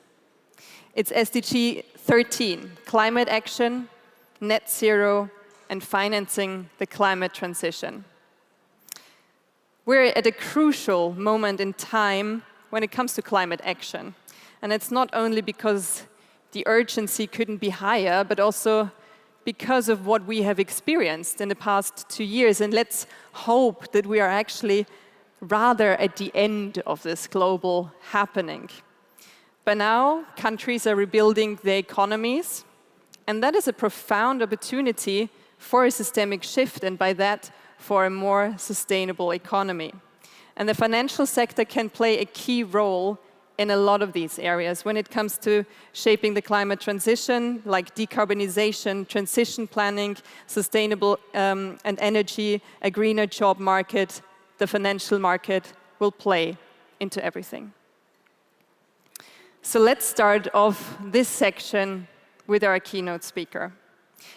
[SPEAKER 1] It's SDG 13, climate action, net zero, and financing the climate transition. We're at a crucial moment in time when it comes to climate action. And it's not only because the urgency couldn't be higher, but also because of what we have experienced in the past 2 years. And let's hope that we are actually rather at the end of this global happening. By now, countries are rebuilding their economies, and that is a profound opportunity for a systemic shift, and by that, for a more sustainable economy. And the financial sector can play a key role in a lot of these areas when it comes to shaping the climate transition, like decarbonization, transition planning, sustainable and energy, a greener job market, the financial market will play into everything. So let's start off this section with our keynote speaker.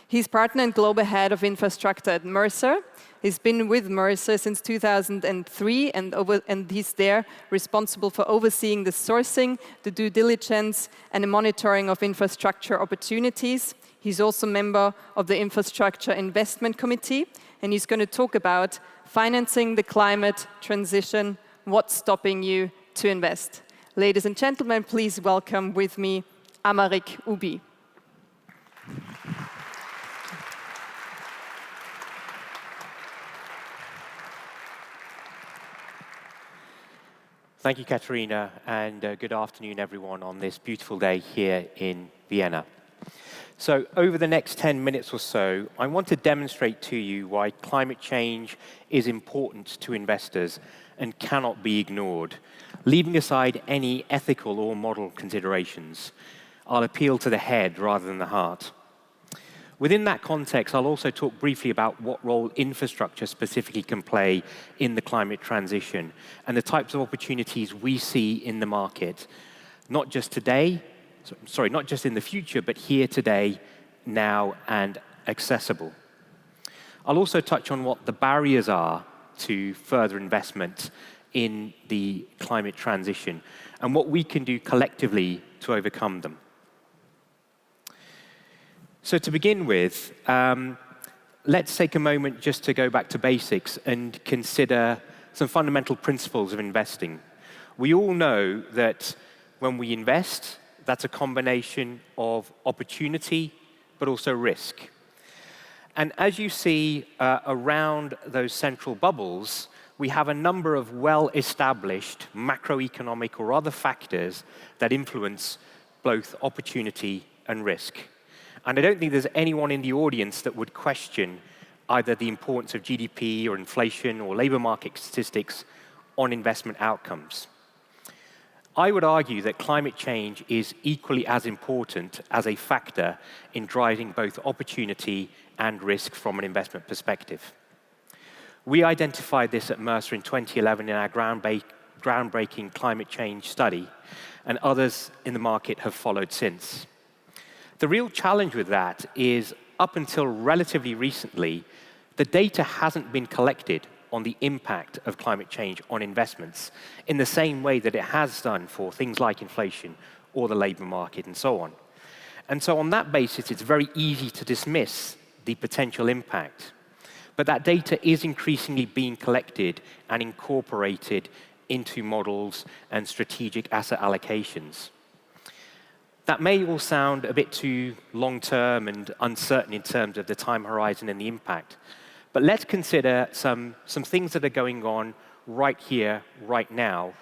[SPEAKER 1] He's partner and global head of infrastructure at Mercer. He's been with Mercer since 2003, and he's there responsible for overseeing the sourcing, the due diligence, and the monitoring of infrastructure opportunities. He's also a member of the Infrastructure Investment Committee, and he's going to talk about financing the climate transition, what's stopping you to invest. Ladies and gentlemen, please welcome with me Aymeric Oubi.
[SPEAKER 5] Thank you, Katharina, and good afternoon, everyone, on this beautiful day here in Vienna. So over the next 10 minutes or so, I want to demonstrate to you why climate change is important to investors and cannot be ignored, leaving aside any ethical or moral considerations. I'll appeal to the head rather than the heart. Within that context, I'll also talk briefly about what role infrastructure specifically can play in the climate transition and the types of opportunities we see in the market, not just today, not just in the future, but here today, now, and accessible. I'll also touch on what the barriers are to further investment in the climate transition and what we can do collectively to overcome them. So to begin with, let's take a moment just to go back to basics and consider some fundamental principles of investing. We all know that when we invest, that's a combination of opportunity, but also risk. And as you see around those central bubbles, we have a number of well-established macroeconomic or other factors that influence both opportunity and risk. And I don't think there's anyone in the audience that would question either the importance of GDP or inflation or labor market statistics on investment outcomes. I would argue that climate change is equally as important as a factor in driving both opportunity and risk from an investment perspective. We identified this at Mercer in 2011 in our groundbreaking climate change study, and others in the market have followed since. The real challenge with that is, up until relatively recently, the data hasn't been collected on the impact of climate change on investments in the same way that it has done for things like inflation or the labor market and so on. And so on that basis, it's very easy to dismiss the potential impact. But that data is increasingly being collected and incorporated into models and strategic asset allocations. That may all sound a bit too long-term and uncertain in terms of the time horizon and the impact. But let's consider some things that are going on right here, right now,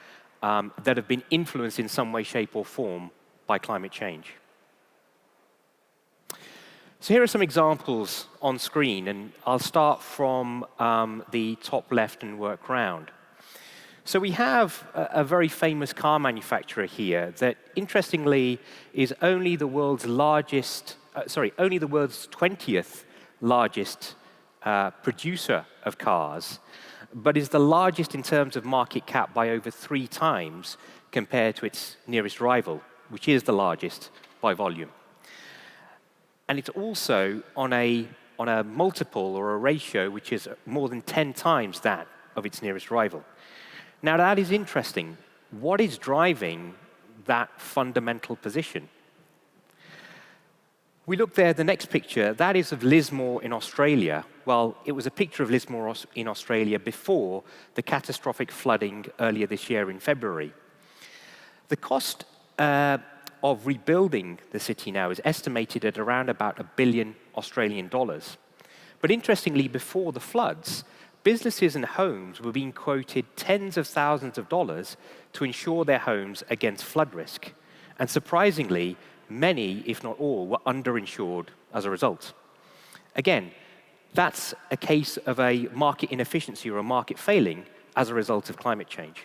[SPEAKER 5] that have been influenced in some way, shape, or form by climate change. So here are some examples on screen, and I'll start from the top left and work round. So we have a very famous car manufacturer here that, interestingly, is only the world's 20th largest producer of cars, but is the largest in terms of market cap by over 3 times compared to its nearest rival, which is the largest by volume. And it's also on a multiple or a ratio which is more than 10 times that of its nearest rival. Now, that is interesting. What is driving that fundamental position? We look there, the next picture, that is of Lismore in Australia. Well, it was a picture of Lismore in Australia before the catastrophic flooding earlier this year in February. The cost of rebuilding the city now is estimated at around about $1 billion Australian dollars. But interestingly, before the floods, businesses and homes were being quoted tens of thousands of dollars to insure their homes against flood risk. And surprisingly, many, if not all, were underinsured as a result. Again, that's a case of a market inefficiency or a market failing as a result of climate change.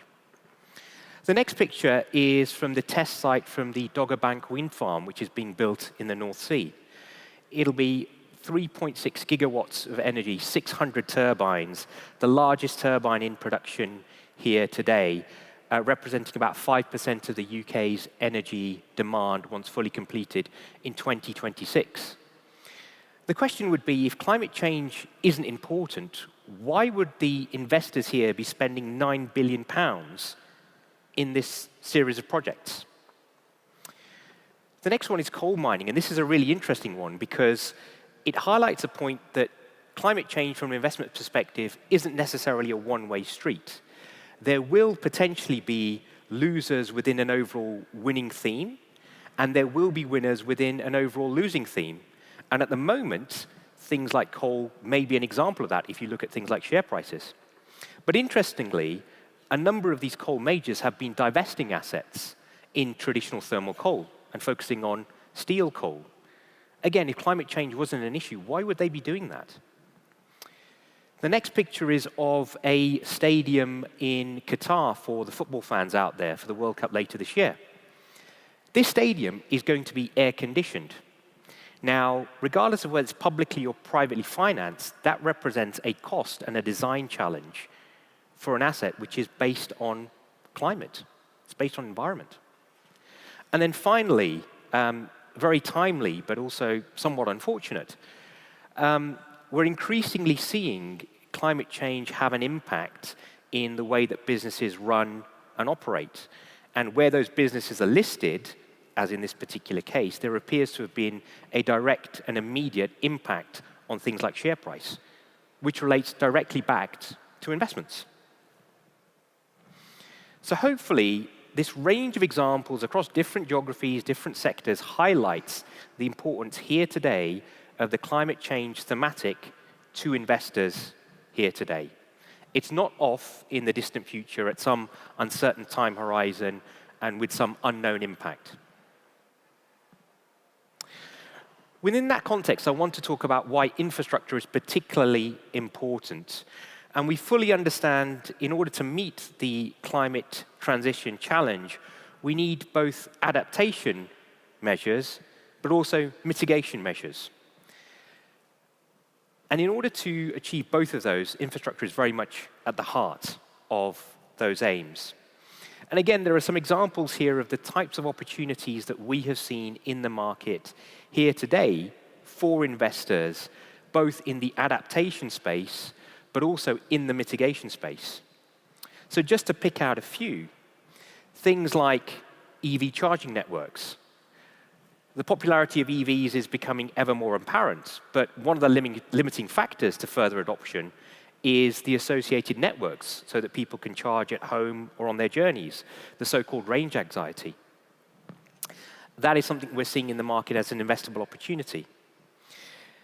[SPEAKER 5] The next picture is from the test site from the Dogger Bank wind farm, which is being built in the North Sea. It'll be 3.6 gigawatts of energy, 600 turbines, the largest turbine in production here today, representing about 5% of the UK's energy demand once fully completed in 2026. The question would be, if climate change isn't important, why would the investors here be spending £9 billion in this series of projects? The next one is coal mining, and this is a really interesting one because it highlights a point that climate change from an investment perspective isn't necessarily a one-way street. There will potentially be losers within an overall winning theme, and there will be winners within an overall losing theme. And at the moment, things like coal may be an example of that if you look at things like share prices. But interestingly, a number of these coal majors have been divesting assets in traditional thermal coal and focusing on steel coal. Again, if climate change wasn't an issue, why would they be doing that? The next picture is of a stadium in Qatar for the football fans out there for the World Cup later this year. This stadium is going to be air-conditioned. Now, regardless of whether it's publicly or privately financed, that represents a cost and a design challenge for an asset which is based on climate. It's based on environment. And then finally, very timely, but also somewhat unfortunate, we're increasingly seeing climate change have an impact in the way that businesses run and operate. And where those businesses are listed, as in this particular case, there appears to have been a direct and immediate impact on things like share price, which relates directly back to investments. So hopefully, this range of examples across different geographies, different sectors, highlights the importance here today of the climate change thematic to investors here today. It's not off in the distant future at some uncertain time horizon and with some unknown impact. Within that context, I want to talk about why infrastructure is particularly important. And we fully understand, in order to meet the climate transition challenge, we need both adaptation measures, but also mitigation measures. And in order to achieve both of those, infrastructure is very much at the heart of those aims. And again, there are some examples here of the types of opportunities that we have seen in the market here today for investors, both in the adaptation space, but also in the mitigation space. So just to pick out a few, things like EV charging networks. The popularity of EVs is becoming ever more apparent, but one of the limiting factors to further adoption is the associated networks so that people can charge at home or on their journeys, the so-called range anxiety. That is something we're seeing in the market as an investable opportunity.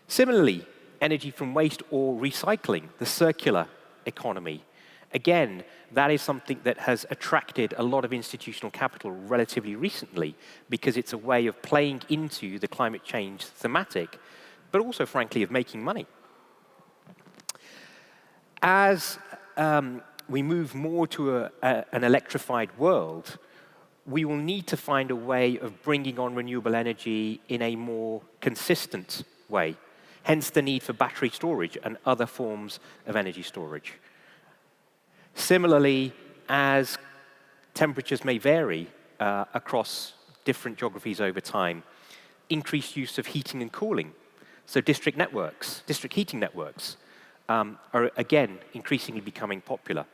[SPEAKER 5] Similarly, energy from waste or recycling, the circular economy. Again, that is something that has attracted a lot of institutional capital relatively recently because it's a way of playing into the climate change thematic, but also, frankly, of making money. As we move more to an electrified world, we will need to find a way of bringing on renewable energy in a more consistent way, hence the need for battery storage and other forms of energy storage. Similarly, as temperatures may vary across different geographies over time, increased use of heating and cooling, so district heating networks, are again increasingly becoming popular.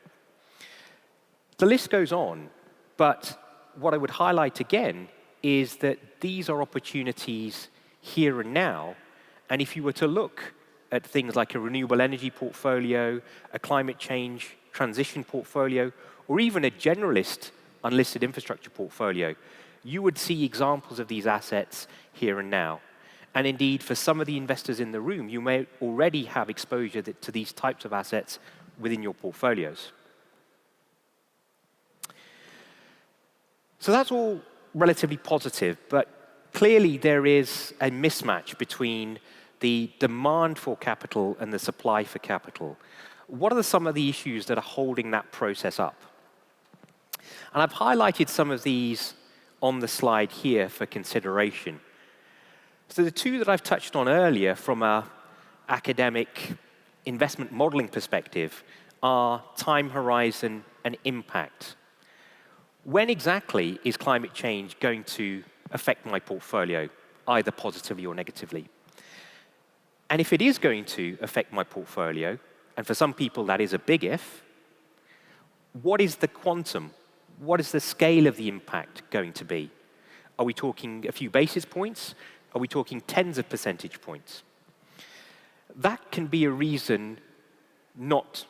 [SPEAKER 5] The list goes on, but what I would highlight again is that these are opportunities here and now, and if you were to look at things like a renewable energy portfolio, a climate change transition portfolio, or even a generalist unlisted infrastructure portfolio, you would see examples of these assets here and now. And indeed, for some of the investors in the room, you may already have exposure to these types of assets within your portfolios. So that's all relatively positive, but clearly there is a mismatch between the demand for capital and the supply for capital. What are some of the issues that are holding that process up? And I've highlighted some of these on the slide here for consideration. So the two that I've touched on earlier from an academic investment modeling perspective are time horizon and impact. When exactly is climate change going to affect my portfolio, either positively or negatively? And if it is going to affect my portfolio, and for some people that is a big if, what is the quantum? What is the scale of the impact going to be? Are we talking a few basis points? Are we talking tens of percentage points? That can be a reason not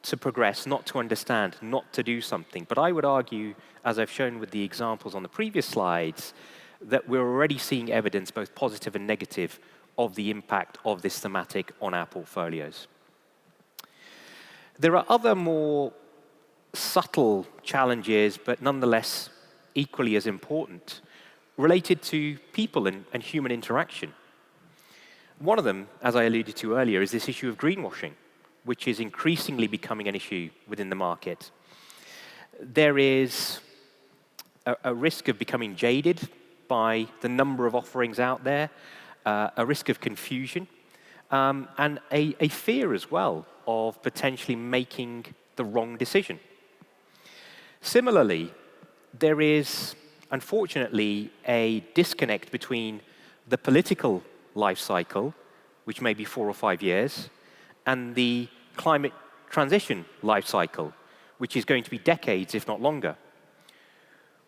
[SPEAKER 5] to progress, not to understand, not to do something. But I would argue, as I've shown with the examples on the previous slides, that we're already seeing evidence, both positive and negative, of the impact of this thematic on our portfolios. There are other more subtle challenges, but nonetheless equally as important, related to people and human interaction. One of them, as I alluded to earlier, is this issue of greenwashing, which is increasingly becoming an issue within the market. There is a risk of becoming jaded by the number of offerings out there, a risk of confusion, and a fear as well of potentially making the wrong decision. Similarly, there is, unfortunately, a disconnect between the political life cycle, which may be 4 or 5 years, and the climate transition life cycle, which is going to be decades, if not longer.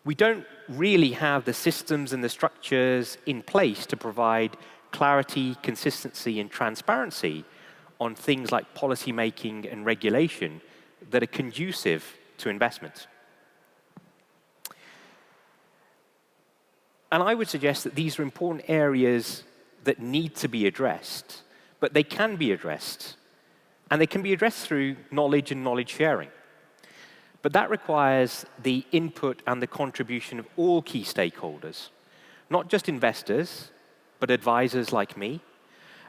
[SPEAKER 5] We don't really have the systems and the structures in place to provide clarity, consistency, and transparency on things like policy making and regulation that are conducive to investment. And I would suggest that these are important areas that need to be addressed, but they can be addressed. And they can be addressed through knowledge and knowledge sharing. But that requires the input and the contribution of all key stakeholders, not just investors, but advisors like me,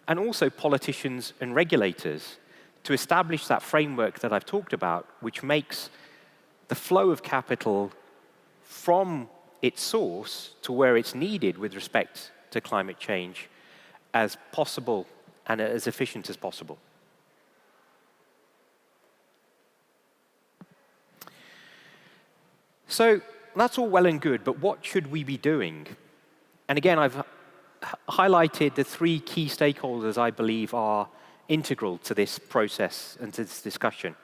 [SPEAKER 5] and also politicians and regulators, to establish that framework that I've talked about, which makes the flow of capital from its source to where it's needed with respect to climate change as possible and as efficient as possible. So that's all well and good, but what should we be doing? And again, I've highlighted the 3 key stakeholders I believe are integral to this process and to this discussion: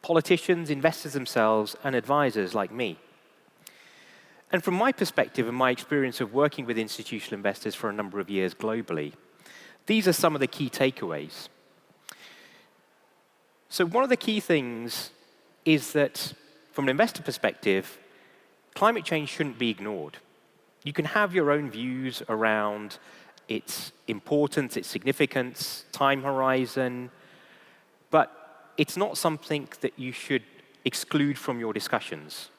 [SPEAKER 5] politicians, investors themselves, and advisors like me. And from my perspective and my experience of working with institutional investors for a number of years globally, these are some of the key takeaways. So one of the key things is that, from an investor perspective, climate change shouldn't be ignored. You can have your own views around its importance, its significance, time horizon, but it's not something that you should exclude from your discussions,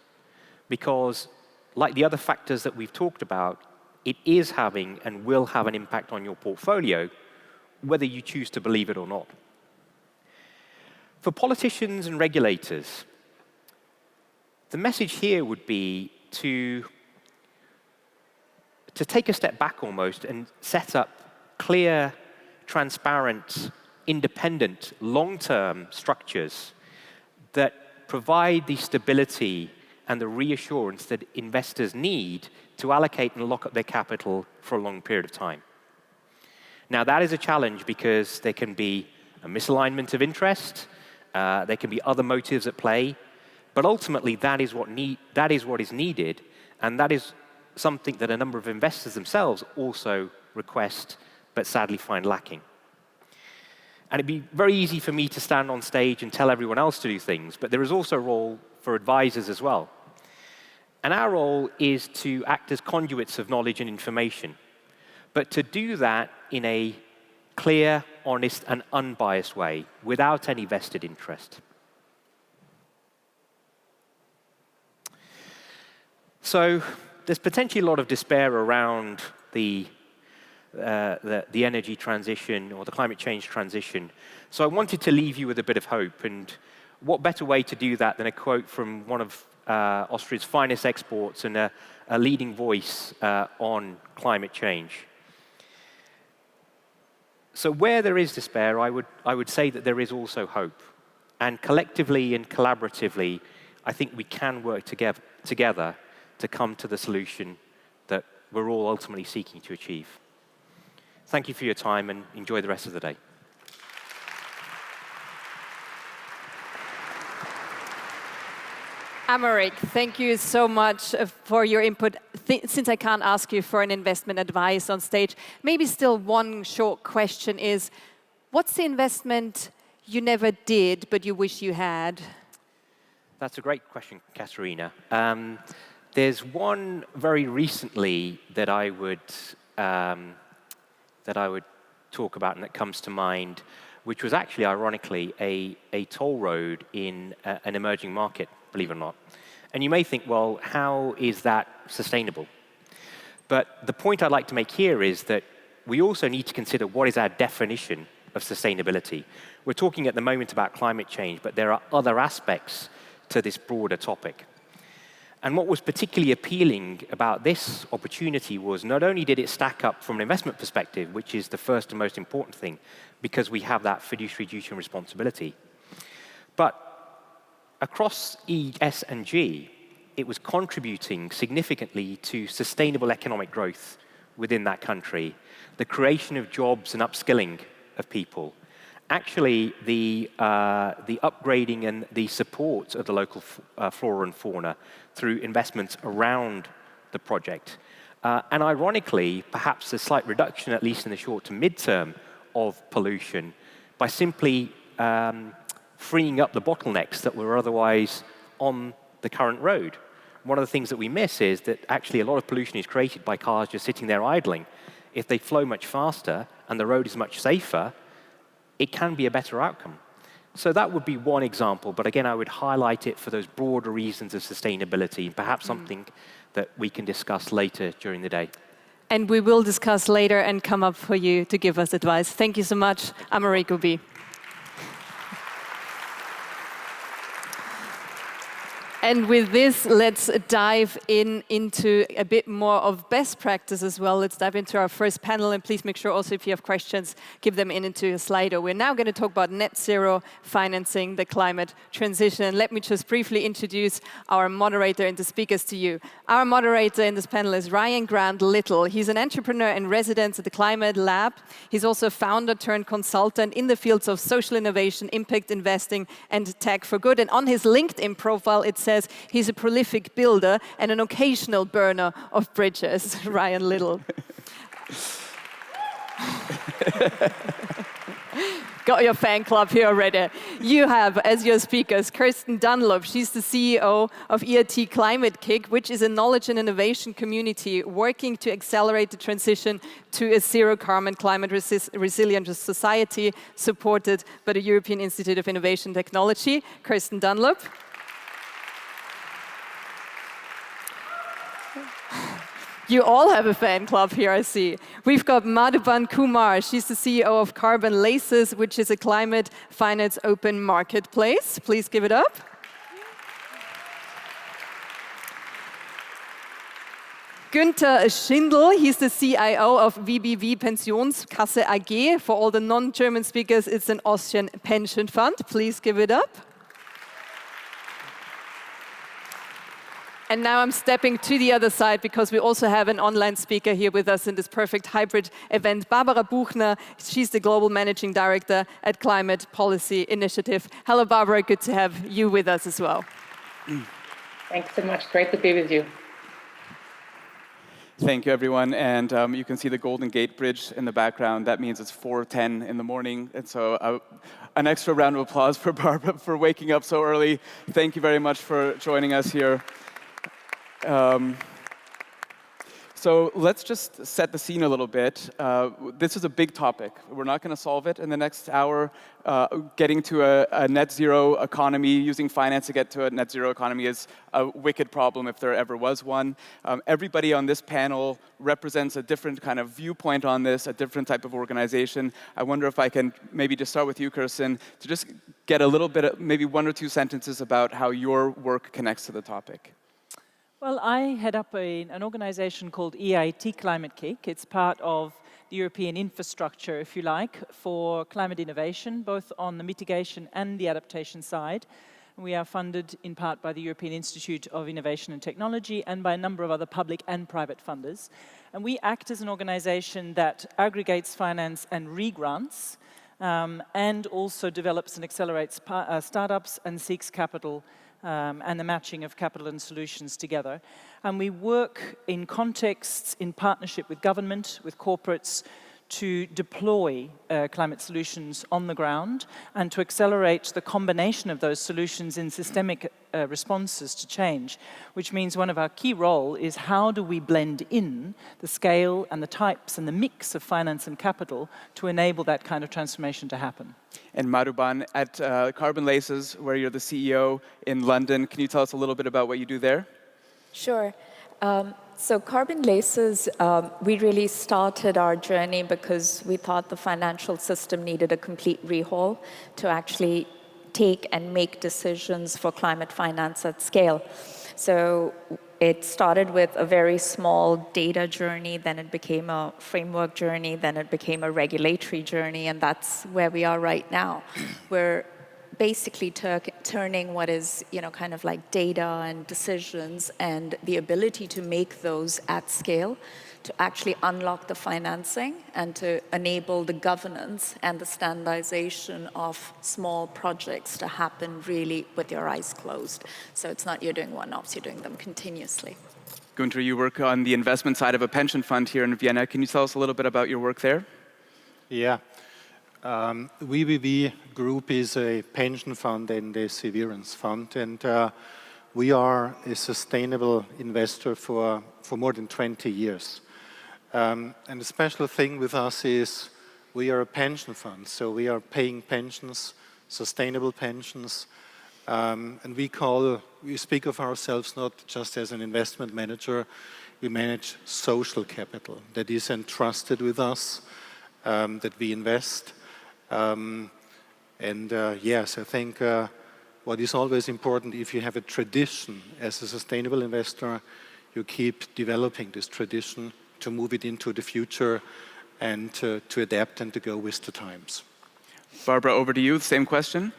[SPEAKER 5] because like the other factors that we've talked about, it is having and will have an impact on your portfolio, whether you choose to believe it or not. For politicians and regulators, the message here would be to take a step back almost and set up clear, transparent, independent, long-term structures that provide the stability and the reassurance that investors need to allocate and lock up their capital for a long period of time. Now, that is a challenge because there can be a misalignment of interest, there can be other motives at play, but ultimately that is what is needed, and that is something that a number of investors themselves also request, but sadly find lacking. And it'd be very easy for me to stand on stage and tell everyone else to do things, but there is also a role for advisors as well. And our role is to act as conduits of knowledge and information, but to do that in a clear, honest, and unbiased way, without any vested interest. So there's potentially a lot of despair around the energy transition or the climate change transition. So I wanted to leave you with a bit of hope. And what better way to do that than a quote from one of Austria's finest exports and a leading voice on climate change. So where there is despair, I would say that there is also hope. And collectively and collaboratively, I think we can work together to come to the solution that we're all ultimately seeking to achieve. Thank you for your time and enjoy the rest of the day.
[SPEAKER 1] Americ, thank you so much for your input. Since I can't ask you for an investment advice on stage, maybe still one short question is, what's the investment you never did but you wish you had?
[SPEAKER 5] That's a great question, Katerina. There's one very recently that I would talk about and that comes to mind, which was actually, ironically, a toll road in an emerging market, believe it or not. And you may think, well, how is that sustainable? But the point I'd like to make here is that we also need to consider what is our definition of sustainability. We're talking at the moment about climate change, but there are other aspects to this broader topic. And what was particularly appealing about this opportunity was not only did it stack up from an investment perspective, which is the first and most important thing, because we have that fiduciary duty and responsibility, but across E, S, and G, it was contributing significantly to sustainable economic growth within that country, the creation of jobs and upskilling of people, actually the upgrading and the support of the local flora and fauna through investments around the project. And ironically, perhaps a slight reduction, at least in the short to mid-term, of pollution by simply freeing up the bottlenecks that were otherwise on the current road. One of the things that we miss is that actually a lot of pollution is created by cars just sitting there idling. If they flow much faster and the road is much safer, it can be a better outcome. So that would be one example, but again, I would highlight it for those broader reasons of sustainability, perhaps something that we can discuss later during the day.
[SPEAKER 1] And we will discuss later and come up for you to give us advice. Thank you so much, Americ Ubi. And with this, let's dive into a bit more of best practice as well. Let's dive into our first panel, and please make sure also if you have questions, give them into a Slido. We're now going to talk about net zero financing the climate transition. And let me just briefly introduce our moderator and the speakers to you. Our moderator in this panel is Ryan Grant Little. He's an entrepreneur in residence at the Climate Lab. He's also a founder turned consultant in the fields of social innovation, impact investing, and tech for good. And on his LinkedIn profile, it says he's a prolific builder and an occasional burner of bridges. Ryan Little. Got your fan club here already. You have, as your speakers, Kirsten Dunlop. She's the CEO of ERT Climate Kick, which is a knowledge and innovation community working to accelerate the transition to a zero-carbon, climate-resilient society, supported by the European Institute of Innovation and Technology. Kirsten Dunlop. You all have a fan club here, I see. We've got Madhuban Kumar. She's the CEO of Carbon Laces, which is a climate finance open marketplace. Please give it up. Günther Schindel, he's the CIO of VBV Pensionskasse AG. For all the non-German speakers, it's an Austrian pension fund. Please give it up. And now I'm stepping to the other side because we also have an online speaker here with us in this perfect hybrid event, Barbara Buchner. She's the Global Managing Director at Climate Policy Initiative. Hello, Barbara. Good to have you with us as well.
[SPEAKER 6] Thanks so much. Great to be with you.
[SPEAKER 7] Thank you, everyone. And you can see the Golden Gate Bridge in the background. That means it's 4:10 in the morning. And so an extra round of applause for Barbara for waking up so early. Thank you very much for joining us here. So let's just set the scene a little bit. This is a big topic. We're not going to solve it in the next hour. Getting to a net zero economy, using finance to get to a net zero economy is a wicked problem if there ever was one. Everybody on this panel represents a different kind of viewpoint on this, a different type of organization. I wonder if I can maybe just start with you, Kirsten, to just get a little bit, maybe 1 or 2 sentences about how your work connects to the topic.
[SPEAKER 8] Well, I head up an organization called EIT Climate Kick. It's part of the European infrastructure, if you like, for climate innovation, both on the mitigation and the adaptation side. We are funded in part by the European Institute of Innovation and Technology and by a number of other public and private funders. And we act as an organization that aggregates finance and re-grants, and also develops and accelerates startups and seeks capital and the matching of capital and solutions together. And we work in contexts, in partnership with government, with corporates, to deploy climate solutions on the ground and to accelerate the combination of those solutions in systemic responses to change, which means one of our key role is how do we blend in the scale and the types and the mix of finance and capital to enable that kind of transformation to happen.
[SPEAKER 7] And Madhuban, at Carbon Laces, where you're the CEO in London, can you tell us a little bit about what you do there?
[SPEAKER 9] Sure. So Carbon Laces, we really started our journey because we thought the financial system needed a complete rehaul to actually take and make decisions for climate finance at scale. So it started with a very small data journey, then it became a framework journey, then it became a regulatory journey, and that's where we are right now. We're basically turning what is, kind of like data and decisions and the ability to make those at scale to actually unlock the financing and to enable the governance and the standardization of small projects to happen really with your eyes closed. So it's not you're doing one-offs, you're doing them continuously.
[SPEAKER 7] Gunter, you work on the investment side of a pension fund here in Vienna. Can you tell us a little bit about your work there?
[SPEAKER 10] Yeah. VBB Group is a pension fund and a severance fund, and we are a sustainable investor for more than 20 years. And the special thing with us is we are a pension fund, so we are paying pensions, sustainable pensions, and we speak of ourselves not just as an investment manager, we manage social capital that is entrusted with us, that we invest. Yes, I think what is always important, if you have a tradition as a sustainable investor, you keep developing this tradition to move it into the future and to adapt and to go with the times.
[SPEAKER 7] Barbara, over to you, same question.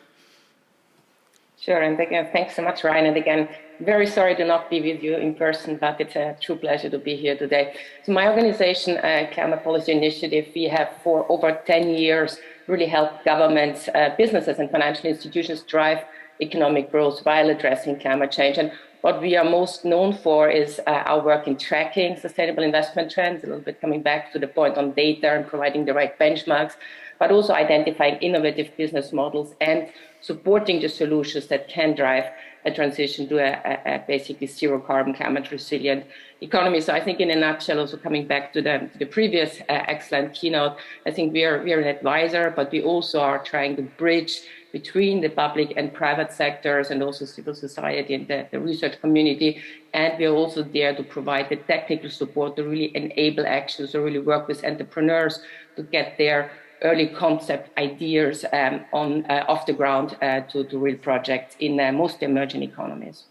[SPEAKER 6] Sure, and again, thanks so much, Ryan. And again, very sorry to not be with you in person, but it's a true pleasure to be here today. So my organization, Climate Policy Initiative, we have for over 10 years really helped governments, businesses and financial institutions drive economic growth while addressing climate change. And what we are most known for is our work in tracking sustainable investment trends, a little bit coming back to the point on data and providing the right benchmarks, but also identifying innovative business models and supporting the solutions that can drive a transition to a basically zero carbon, climate resilient economy. So I think in a nutshell, also coming back to the previous excellent keynote, I think we are an advisor, but we also are trying to bridge between the public and private sectors and also civil society and the research community. And we are also there to provide the technical support to really enable actions, to really work with entrepreneurs to get their early concept ideas off the ground to real projects in most emerging economies.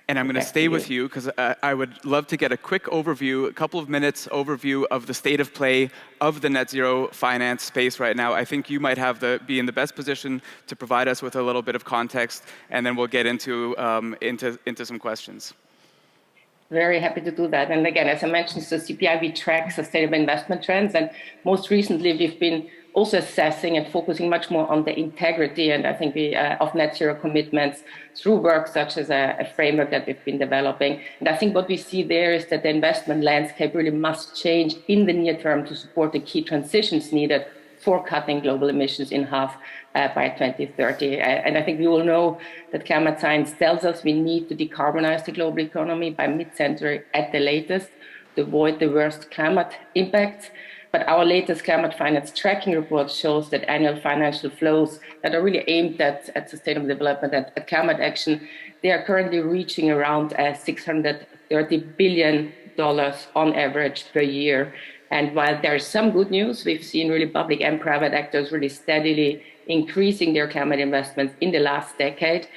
[SPEAKER 7] And I'm going to stay with you because I would love to get a quick overview, a couple of minutes overview of the state of play of the net zero finance space right now. I think you might be in the best position to provide us with a little bit of context, and then we'll get into some questions.
[SPEAKER 6] Very happy to do that. And again, as I mentioned, so CPI, we track sustainable investment trends. And most recently, we've been also assessing and focusing much more on the integrity and I think of net zero commitments through work such as a framework that we've been developing. And I think what we see there is that the investment landscape really must change in the near term to support the key transitions needed for cutting global emissions in half by 2030. And I think we all know that climate science tells us we need to decarbonize the global economy by mid-century at the latest. to avoid the worst climate impacts. But our latest climate finance tracking report shows that annual financial flows that are really aimed at sustainable development and at climate action, they are currently reaching around $630 billion on average per year. And while there's some good news, we've seen really public and private actors really steadily increasing their climate investments in the last decade.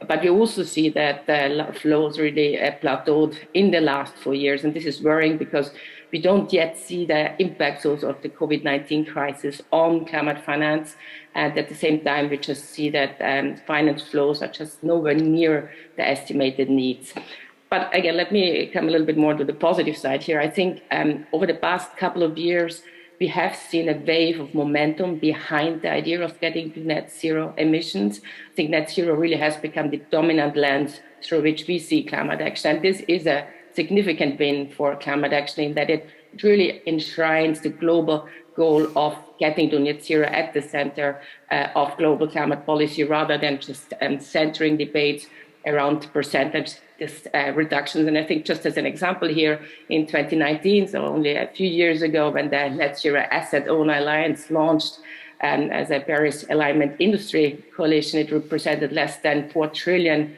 [SPEAKER 6] But we also see that the flows really plateaued in the last 4 years. And this is worrying because we don't yet see the impacts also of the COVID-19 crisis on climate finance. And at the same time, we just see that finance flows are just nowhere near the estimated needs. But again, let me come a little bit more to the positive side here. I think over the past couple of years, we have seen a wave of momentum behind the idea of getting to net zero emissions. I think net zero really has become the dominant lens through which we see climate action. And this is a significant win for climate action in that it really enshrines the global goal of getting to net zero at the center of global climate policy rather than just centering debates around percentage reductions. And I think just as an example here, in 2019, so only a few years ago, when the Net Zero Asset Owner Alliance launched as a Paris Alignment Industry Coalition, it represented less than $4 trillion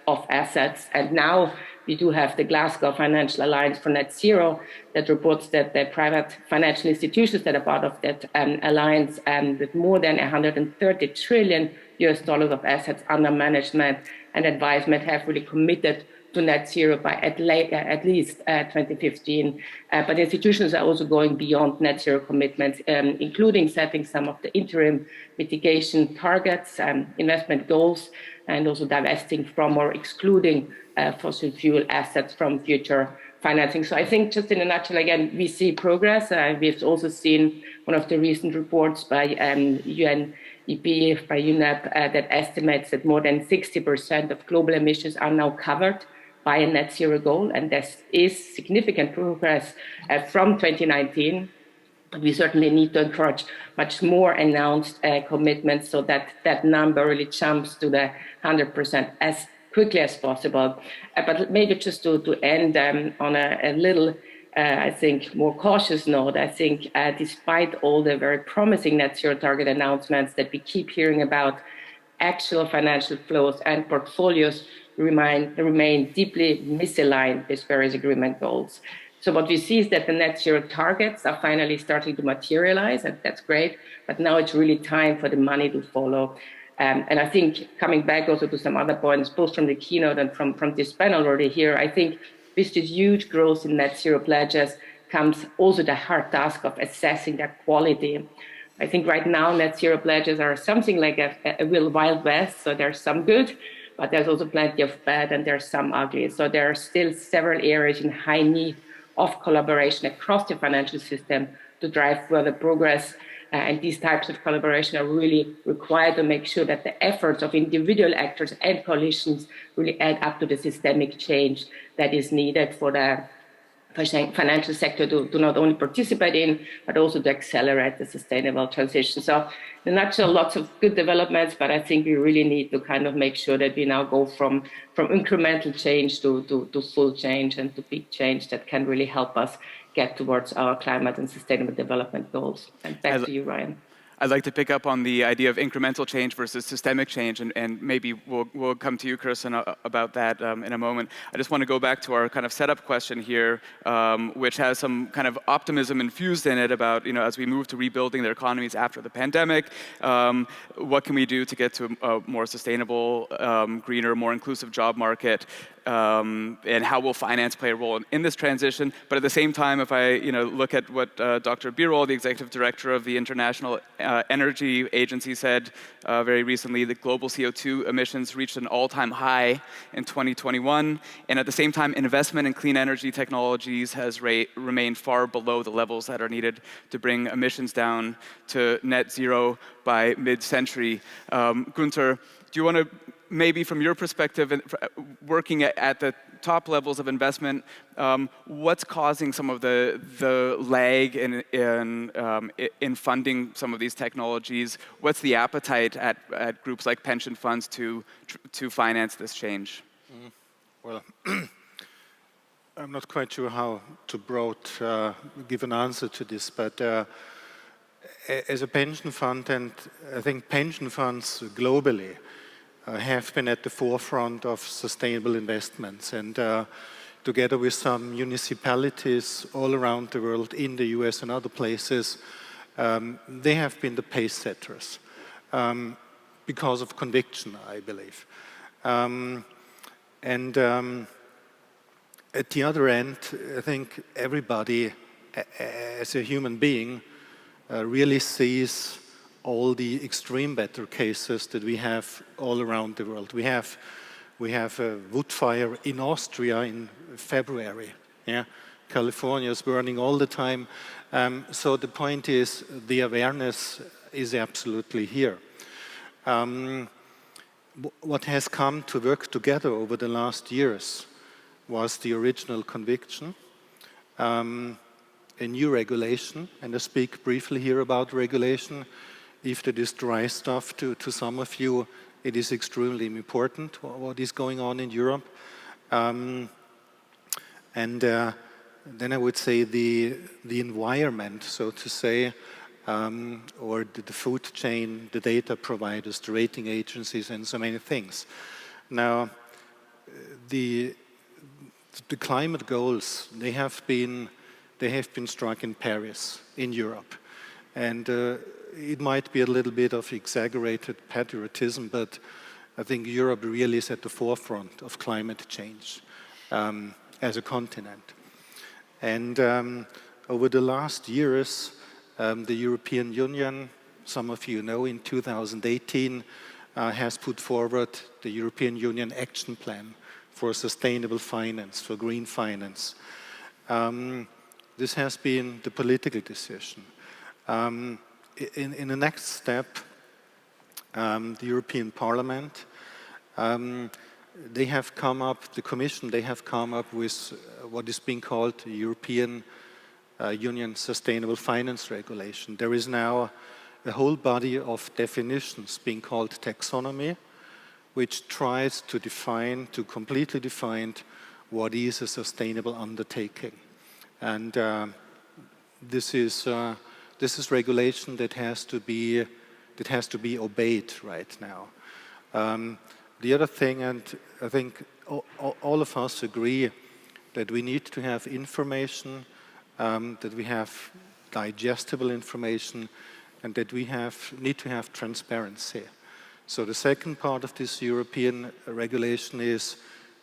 [SPEAKER 6] of assets. And now we do have the Glasgow Financial Alliance for Net Zero that reports that the private financial institutions that are part of that alliance, with more than $130 trillion of assets under management and advisement, have really committed to net zero by at least 2015. But institutions are also going beyond net zero commitments, including setting some of the interim mitigation targets, investment goals, and also divesting from or excluding fossil fuel assets from future financing. So I think just in a nutshell, again, we see progress. We've also seen one of the recent reports by UNEP, by UNEP, that estimates that more than 60% of global emissions are now covered by a net zero goal. And this is significant progress from 2019. But we certainly need to encourage much more announced commitments so that that number really jumps to the 100% as quickly as possible. But maybe just to end on a little, I think, more cautious note, I think despite all the very promising net zero target announcements that we keep hearing about, actual financial flows and portfolios remain deeply misaligned with Paris Agreement goals. So what we see is that the net zero targets are finally starting to materialize, and that's great, but now it's really time for the money to follow. And I think coming back also to some other points, both from the keynote and from this panel already here, I think with this huge growth in net zero pledges comes also the hard task of assessing their quality. I think right now net zero pledges are something like a real wild west, so there's some good, but there's also plenty of bad and there's some ugly. So there are still several areas in high need of collaboration across the financial system to drive further progress. And these types of collaboration are really required to make sure that the efforts of individual actors and coalitions really add up to the systemic change that is needed for the financial sector to not only participate in, but also to accelerate the sustainable transition. So in a nutshell, lots of good developments, but I think we really need to kind of make sure that we now go from incremental change to full change and to big change that can really help us get towards our climate and sustainable development goals. And back to you, Ryan.
[SPEAKER 7] I'd like to pick up on the idea of incremental change versus systemic change, and maybe we'll come to you, Kirsten, about that in a moment. I just want to go back to our kind of setup question here, which has some kind of optimism infused in it about, as we move to rebuilding their economies after the pandemic, what can we do to get to a more sustainable, greener, more inclusive job market? And how will finance play a role in this transition? But at the same time, if I look at what Dr. Birol, the executive director of the International Energy Agency, said very recently, that global CO2 emissions reached an all-time high in 2021. And at the same time, investment in clean energy technologies has remained far below the levels that are needed to bring emissions down to net zero by mid-century. Gunther, do you want to maybe from your perspective, working at the top levels of investment, what's causing some of the lag in funding some of these technologies? What's the appetite at groups like pension funds to finance this change?
[SPEAKER 10] Well, I'm not quite sure how to give an answer to this, but as a pension fund, and I think pension funds globally have been at the forefront of sustainable investments, and together with some municipalities all around the world, in the US and other places, they have been the pace setters because of conviction, I believe. At the other end, I think everybody, as a human being, really sees all the extreme weather cases that we have all around the world. We have a wood fire in Austria in February. Yeah, California is burning all the time. So the point is, the awareness is absolutely here. What has come to work together over the last years was the original conviction, a new regulation, and I speak briefly here about regulation. If there is dry stuff to some of you, it is extremely important what is going on in Europe. Then I would say the environment, so to say, or the food chain, the data providers, the rating agencies, and so many things. Now, the climate goals, they have been struck in Paris, in Europe. And it might be a little bit of exaggerated patriotism, but I think Europe really is at the forefront of climate change as a continent. And over the last years, the European Union, some of you know, in 2018, has put forward the European Union Action Plan for sustainable finance, for green finance. This has been the political decision. In the next step, the European Parliament, they have come up, the Commission, they have come up with what is being called the European Union Sustainable Finance Regulation. There is now a whole body of definitions being called taxonomy, which tries to completely define what is a sustainable undertaking. And this is regulation that has to be obeyed right now. The other thing, and I think all of us agree that we need to have information, that we have digestible information, and that we need to have transparency. So the second part of this European regulation is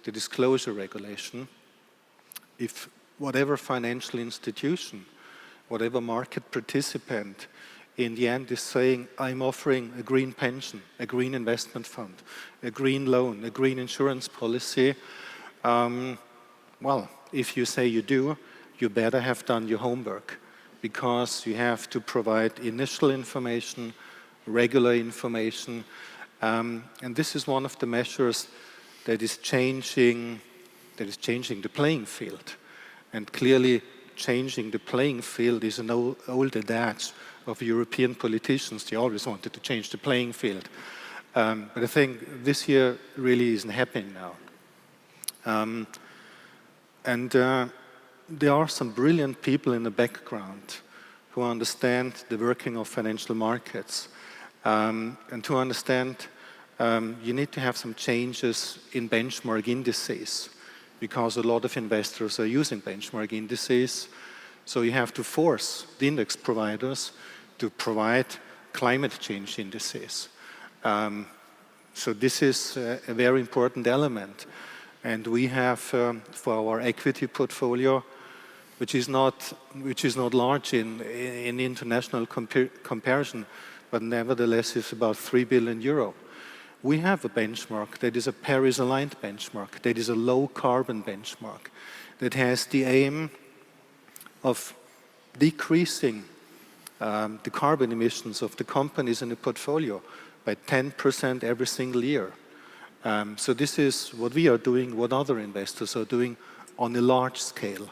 [SPEAKER 10] the disclosure regulation. If whatever financial institution, whatever market participant, in the end is saying, I'm offering a green pension, a green investment fund, a green loan, a green insurance policy, well, if you say you do, you better have done your homework, because you have to provide initial information, regular information, and this is one of the measures that is changing the playing field. And clearly, changing the playing field is an old adage of European politicians. They always wanted to change the playing field. But I think this year really isn't happening now. There are some brilliant people in the background who understand the working of financial markets. And to understand, you need to have some changes in benchmark indices, because a lot of investors are using benchmark indices. So you have to force the index providers to provide climate change indices. So this is a very important element. And we have, for our equity portfolio, which is not large in international comparison, but nevertheless is about 3 billion euro. We have a benchmark that is a Paris-aligned benchmark, that is a low-carbon benchmark, that has the aim of decreasing the carbon emissions of the companies in the portfolio by 10% every single year. So this is what we are doing, what other investors are doing on a large scale.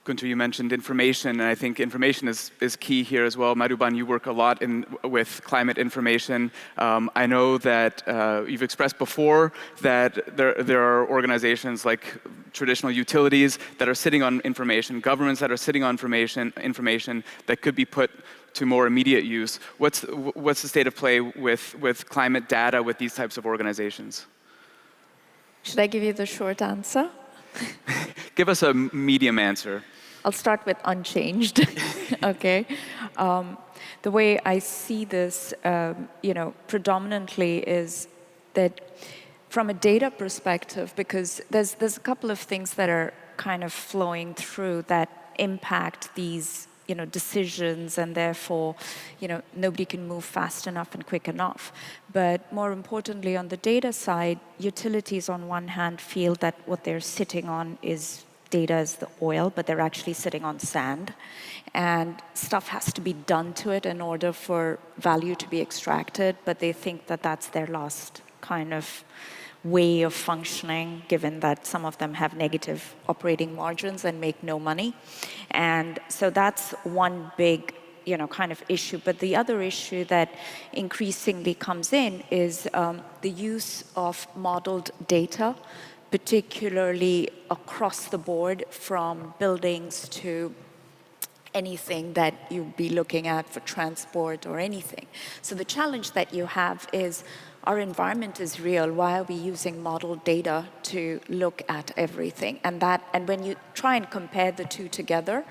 [SPEAKER 7] Gunther, you mentioned information, and I think information is key here as well. Madhuban, you work a lot with climate information. I know that you've expressed before that there are organizations like traditional utilities that are sitting on information, governments that are sitting on information that could be put to more immediate use. What's the state of play with climate data with these types of organizations?
[SPEAKER 9] Should I give you the short answer?
[SPEAKER 7] Give us a medium answer.
[SPEAKER 9] I'll start with unchanged. Okay. The way I see this, predominantly is that from a data perspective, because there's a couple of things that are kind of flowing through that impact these decisions, and therefore, nobody can move fast enough and quick enough. But more importantly, on the data side, utilities on one hand feel that what they're sitting on is data as the oil, but they're actually sitting on sand. And stuff has to be done to it in order for value to be extracted, but they think that that's their last kind of way of functioning, given that some of them have negative operating margins and make no money. And so that's one big kind of issue. But the other issue that increasingly comes in is the use of modeled data, particularly across the board, from buildings to anything that you'd be looking at for transport or anything. So the challenge that you have is our environment is real. Why are we using modeled data to look at everything? And when you try and compare the two together,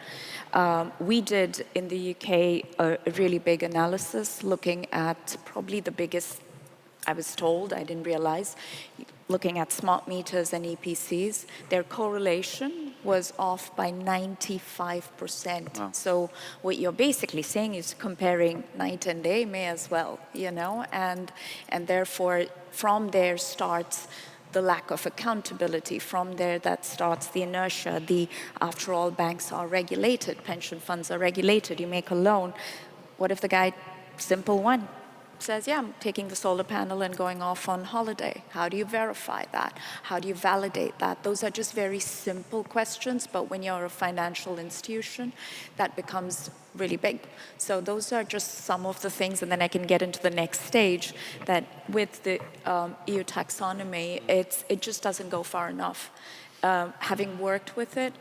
[SPEAKER 9] we did in the UK a really big analysis looking at probably the biggest, I was told, I didn't realize, looking at smart meters and EPCs, their correlation was off by 95%.
[SPEAKER 7] Wow.
[SPEAKER 9] So what you're basically saying is comparing night and day, may as well, and therefore from there starts the lack of accountability. From there, that starts the inertia. After all, banks are regulated, pension funds are regulated. You make a loan. What if the guy, simple one, says, yeah, I'm taking the solar panel and going off on holiday? How do you verify that? How do you validate that? Those are just very simple questions, but when you're a financial institution, that becomes really big. So those are just some of the things, and then I can get into the next stage, that with the EU taxonomy, it just doesn't go far enough. Having worked with it,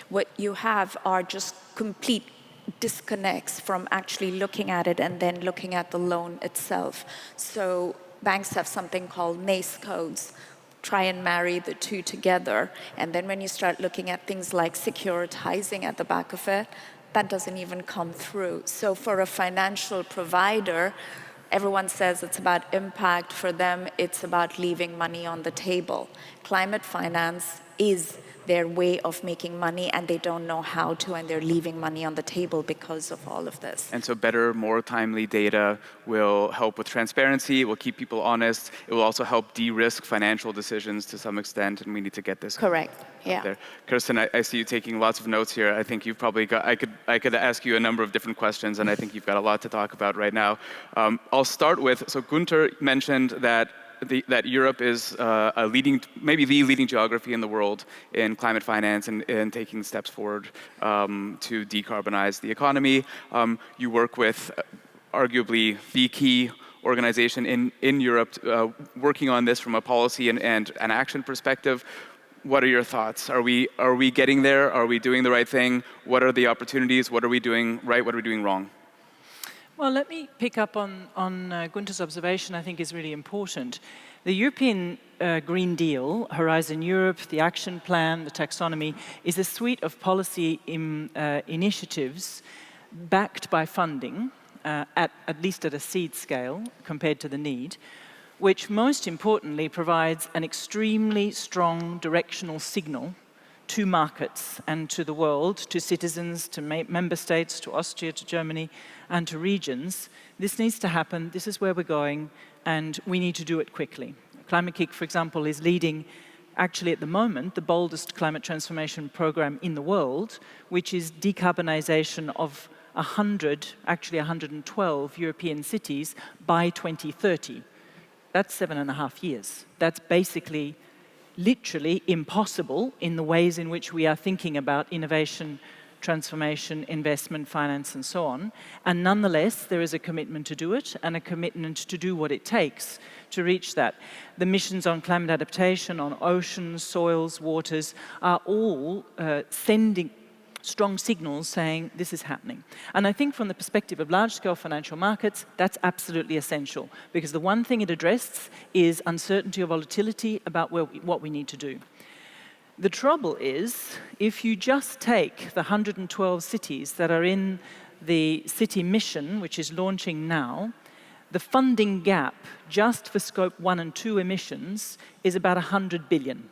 [SPEAKER 9] what you have are just complete disconnects from actually looking at it and then looking at the loan itself. So banks have something called NACE codes. Try and marry the two together. And then when you start looking at things like securitizing at the back of it, that doesn't even come through. So for a financial provider, everyone says it's about impact. For them, it's about leaving money on the table. Climate finance is their way of making money, and they don't know how to, and they're leaving money on the table because of all of this.
[SPEAKER 7] And so better, more timely data will help with transparency, it will keep people honest, it will also help de-risk financial decisions to some extent, and we need to get this
[SPEAKER 9] correct. Yeah.
[SPEAKER 7] there. Kirsten, I see you taking lots of notes here. I think you've probably got, I could ask you a number of different questions, and I think you've got a lot to talk about right now. I'll start with, so Gunther mentioned that Europe is maybe the leading geography in the world in climate finance and taking steps forward to decarbonize the economy. You work with arguably the key organization in Europe working on this from a policy and an action perspective. What are your thoughts? Are we getting there? Are we doing the right thing? What are the opportunities? What are we doing right? What are we doing wrong?
[SPEAKER 8] Well, let me pick up on Gunther's observation. I think is really important. The European Green Deal, Horizon Europe, the Action Plan, the Taxonomy, is a suite of policy initiatives backed by funding, at least at a seed scale compared to the need, which most importantly provides an extremely strong directional signal to markets and to the world, to citizens, to member states, to Austria, to Germany, and to regions. This needs to happen, this is where we're going, and we need to do it quickly. Climate Kick, for example, is leading, actually at the moment, the boldest climate transformation program in the world, which is decarbonization of 112 European cities by 2030. That's 7.5 years. That's basically literally impossible in the ways in which we are thinking about innovation transformation, investment, finance, and so on. And nonetheless, there is a commitment to do it and a commitment to do what it takes to reach that. The missions on climate adaptation, on oceans, soils, waters, are all sending strong signals saying this is happening. And I think from the perspective of large-scale financial markets, that's absolutely essential, because the one thing it addresses is uncertainty or volatility about what we need to do. The trouble is, if you just take the 112 cities that are in the city mission, which is launching now, the funding gap just for Scope 1 and 2 emissions is about 100 billion.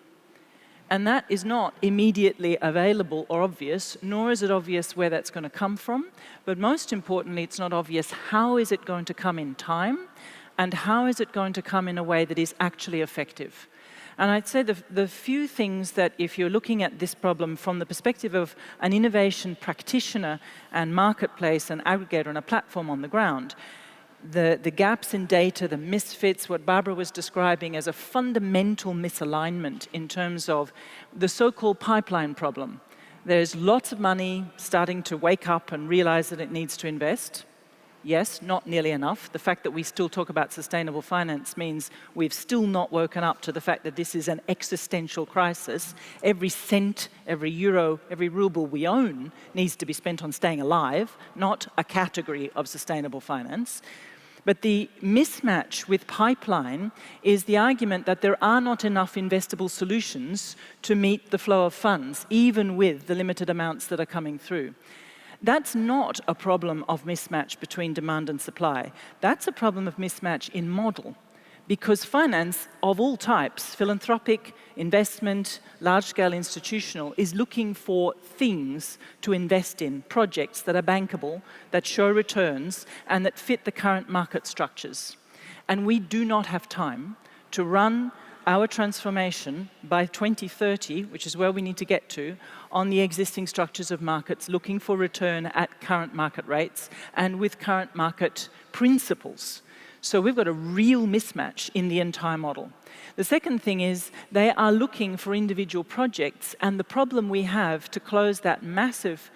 [SPEAKER 8] And that is not immediately available or obvious, nor is it obvious where that's going to come from. But most importantly, it's not obvious how is it going to come in time, and how is it going to come in a way that is actually effective. And I'd say the few things that, if you're looking at this problem from the perspective of an innovation practitioner and marketplace and aggregator and a platform on the ground, the gaps in data, the misfits, what Barbara was describing as a fundamental misalignment in terms of the so-called pipeline problem. There's lots of money starting to wake up and realize that it needs to invest. Yes, not nearly enough. The fact that we still talk about sustainable finance means we've still not woken up to the fact that this is an existential crisis. Every cent, every euro, every ruble we own needs to be spent on staying alive, not a category of sustainable finance. But the mismatch with pipeline is the argument that there are not enough investable solutions to meet the flow of funds, even with the limited amounts that are coming through. That's not a problem of mismatch between demand and supply. That's a problem of mismatch in model. Because finance of all types, philanthropic, investment, large-scale institutional, is looking for things to invest in, projects that are bankable, that show returns, and that fit the current market structures. And we do not have time to run our transformation by 2030, which is where we need to get to, on the existing structures of markets, looking for return at current market rates and with current market principles. So we've got a real mismatch in the entire model. The second thing is they are looking for individual projects, and the problem we have to close that massive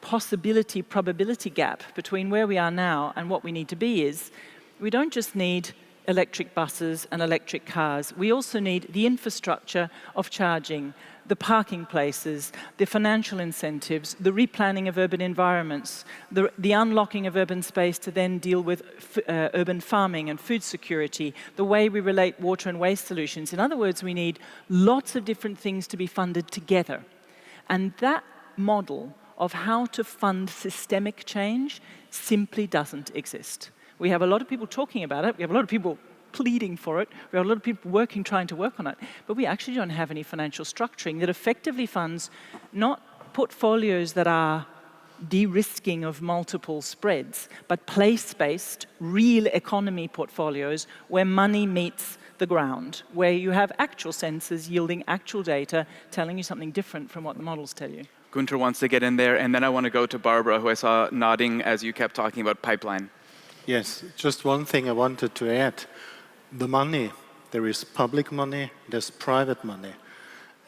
[SPEAKER 8] probability gap between where we are now and what we need to be is we don't just need electric buses and electric cars. We also need the infrastructure of charging, the parking places, the financial incentives, the replanning of urban environments, the unlocking of urban space to then deal with urban farming and food security, the way we relate water and waste solutions. In other words, we need lots of different things to be funded together. And that model of how to fund systemic change simply doesn't exist. We have a lot of people talking about it. We have a lot of people pleading for it. We have a lot of people trying to work on it. But we actually don't have any financial structuring that effectively funds not portfolios that are de-risking of multiple spreads, but place-based, real economy portfolios where money meets the ground, where you have actual sensors yielding actual data, telling you something different from what the models tell you.
[SPEAKER 7] Gunter wants to get in there, and then I want to go to Barbara, who I saw nodding as you kept talking about pipeline.
[SPEAKER 10] Yes, just one thing I wanted to add. The money, there is public money, there's private money.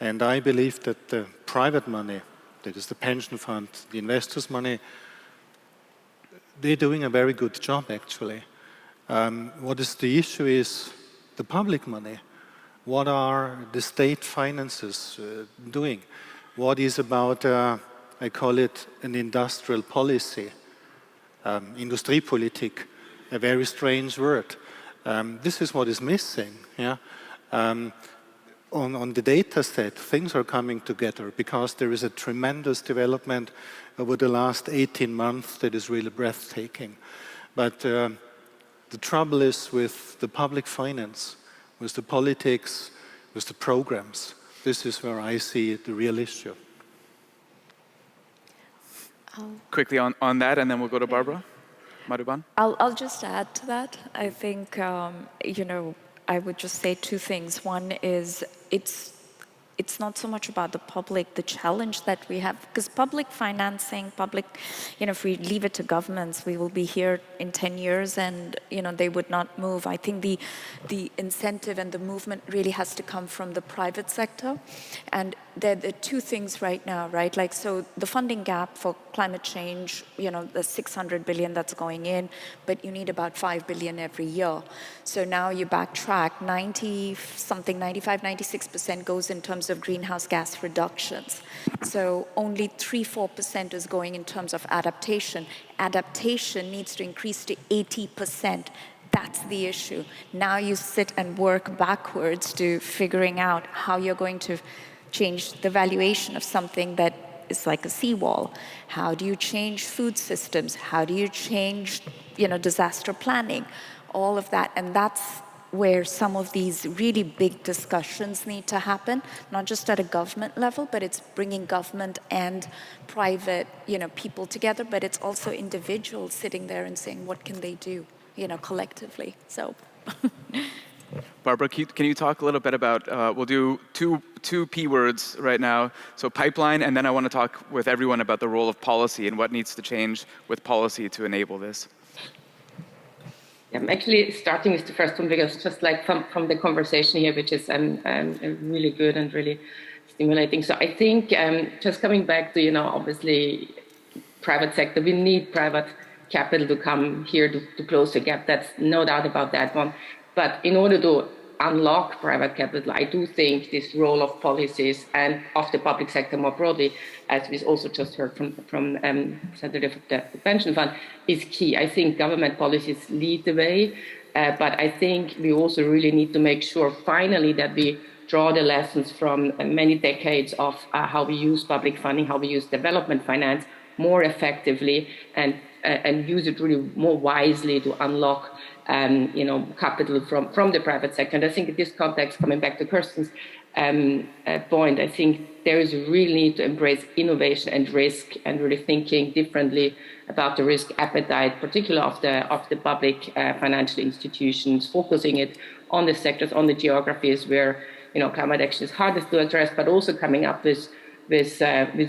[SPEAKER 10] And I believe that the private money, that is the pension fund, the investors' money, they're doing a very good job, actually. What is the issue is the public money. What are the state finances doing? What is about, I call it an industrial policy. Industriepolitik, a very strange word. This is what is missing. Yeah? On the data set, things are coming together because there is a tremendous development over the last 18 months that is really breathtaking. But the trouble is with the public finance, with the politics, with the programs. This is where I see the real issue.
[SPEAKER 7] Quickly on that, and then we'll go to Barbara. Madhuban?
[SPEAKER 9] I'll just add to that. I think, I would just say two things. One is it's not so much about the public, the challenge that we have, because public financing, if we leave it to governments, we will be here in 10 years and, they would not move. I think the incentive and the movement really has to come from the private sector. And there are two things right now, right? Like, so the funding gap for climate change, the 600 billion that's going in, but you need about 5 billion every year. So now you backtrack, 95, 96% goes in terms of greenhouse gas reductions. So only 3-4% is going in terms of adaptation. Adaptation needs to increase to 80%. That's the issue. Now you sit and work backwards to figuring out how you're going to change the valuation of something that is like a seawall. How do you change food systems? How do you change, disaster planning? All of that. And that's where some of these really big discussions need to happen, not just at a government level, but it's bringing government and private, people together, but it's also individuals sitting there and saying, what can they do, collectively? So.
[SPEAKER 7] Barbara, can you talk a little bit about, we'll do two P words right now, so pipeline, and then I want to talk with everyone about the role of policy and what needs to change with policy to enable this.
[SPEAKER 6] Yeah, I'm actually starting with the first one because just like from the conversation here, which is really good and really stimulating. So I think just coming back to, obviously private sector, we need private capital to come here to close the gap. That's no doubt about that one. But in order to unlock private capital, I do think this role of policies and of the public sector more broadly, as we also just heard from Representative of the Pension Fund, is key. I think government policies lead the way, but I think we also really need to make sure finally that we draw the lessons from many decades of how we use public funding, how we use development finance more effectively, and use it really more wisely to unlock capital from the private sector. And I think in this context, coming back to Kirsten's point, I think there is a real need to embrace innovation and risk and really thinking differently about the risk appetite, particularly of the public financial institutions, focusing it on the sectors, on the geographies where climate action is hardest to address, but also coming up with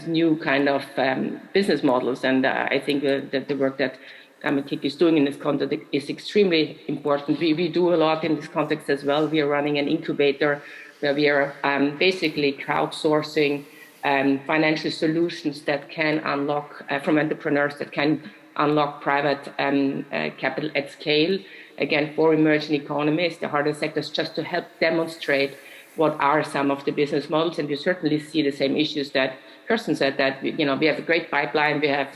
[SPEAKER 6] new kind of business models. And I think that the work that Climate is doing in this context is extremely important. We do a lot in this context as well. We are running an incubator where we are basically crowdsourcing financial solutions that can unlock from entrepreneurs that can unlock private capital at scale. Again, for emerging economies, the harder sectors, just to help demonstrate what are some of the business models. And we certainly see the same issues that Kirsten said, that we have a great pipeline. We have,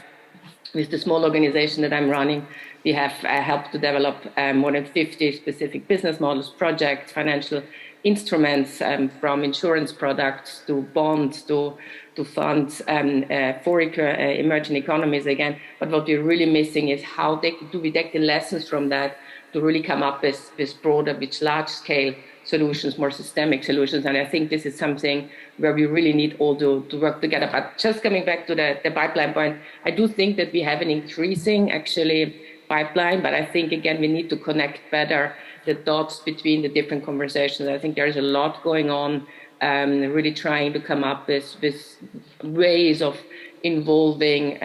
[SPEAKER 6] with the small organization that I'm running, we have helped to develop more than 50 specific business models, projects, financial instruments, from insurance products to bonds to funds for emerging economies again. But what we're really missing is how do we take the lessons from that to really come up with broader, with large-scale solutions, more systemic solutions. And I think this is something where we really need all to work together. But just coming back to the pipeline point, I do think that we have an increasing, actually, pipeline, but I think, again, we need to connect better the dots between the different conversations. I think there's a lot going on, really trying to come up with ways of involving,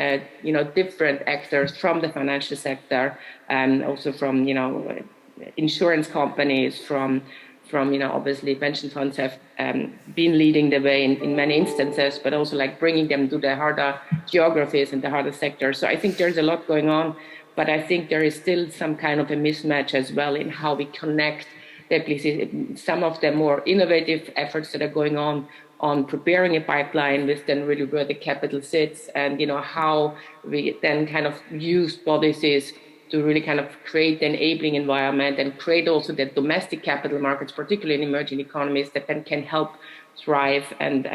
[SPEAKER 6] different actors from the financial sector, and also from, insurance companies, from obviously pension funds have been leading the way in many instances, but also like bringing them to the harder geographies and the harder sectors. So I think there's a lot going on, but I think there is still some kind of a mismatch as well in how we connect some of the more innovative efforts that are going on preparing a pipeline with then really where the capital sits, and how we then kind of use policies to really kind of create the enabling environment and create also the domestic capital markets, particularly in emerging economies, that then can help thrive and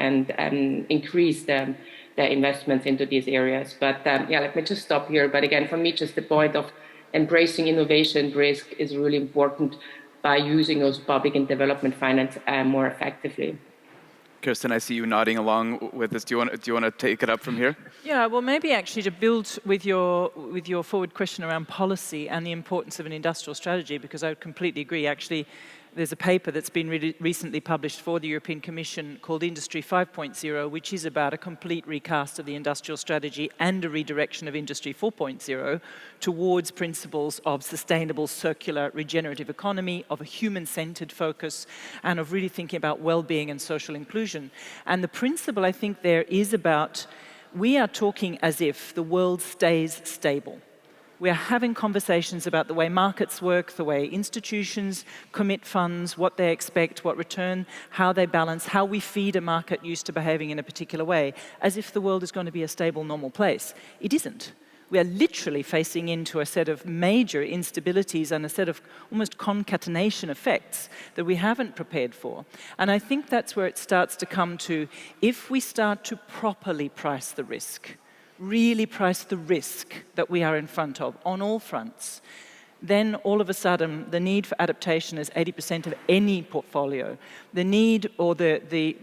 [SPEAKER 6] increase the investments into these areas. But let me just stop here. But again, for me, just the point of embracing innovation risk is really important by using those public and development finance more effectively.
[SPEAKER 7] Kirsten, I see you nodding along with this. Do you want to take it up from here?
[SPEAKER 8] Yeah, well, maybe actually to build with your forward question around policy and the importance of an industrial strategy, because I would completely agree. Actually, there's a paper that's been recently published for the European Commission called Industry 5.0, which is about a complete recast of the industrial strategy and a redirection of Industry 4.0 towards principles of sustainable, circular, regenerative economy, of a human-centered focus, and of really thinking about well-being and social inclusion. And the principle, I think, there is about, we are talking as if the world stays stable. We are having conversations about the way markets work, the way institutions commit funds, what they expect, what return, how they balance, how we feed a market used to behaving in a particular way, as if the world is going to be a stable, normal place. It isn't. We are literally facing into a set of major instabilities and a set of almost concatenation effects that we haven't prepared for. And I think that's where it starts to come to, if we start to properly price the risk, really price the risk that we are in front of on all fronts, then all of a sudden the need for adaptation is 80% of any portfolio. The need or the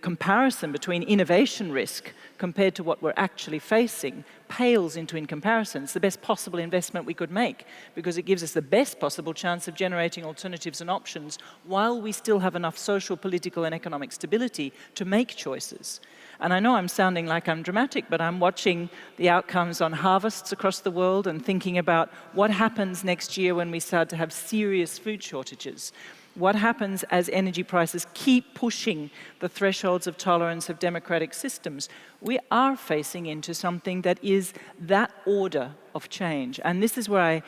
[SPEAKER 8] comparison between innovation risk compared to what we're actually facing pales into in comparison. It's the best possible investment we could make because it gives us the best possible chance of generating alternatives and options while we still have enough social, political and economic stability to make choices. And I know I'm sounding like I'm dramatic, but I'm watching the outcomes on harvests across the world and thinking about what happens next year when we start to have serious food shortages. What happens as energy prices keep pushing the thresholds of tolerance of democratic systems? We are facing into something that is that order of change. And this is where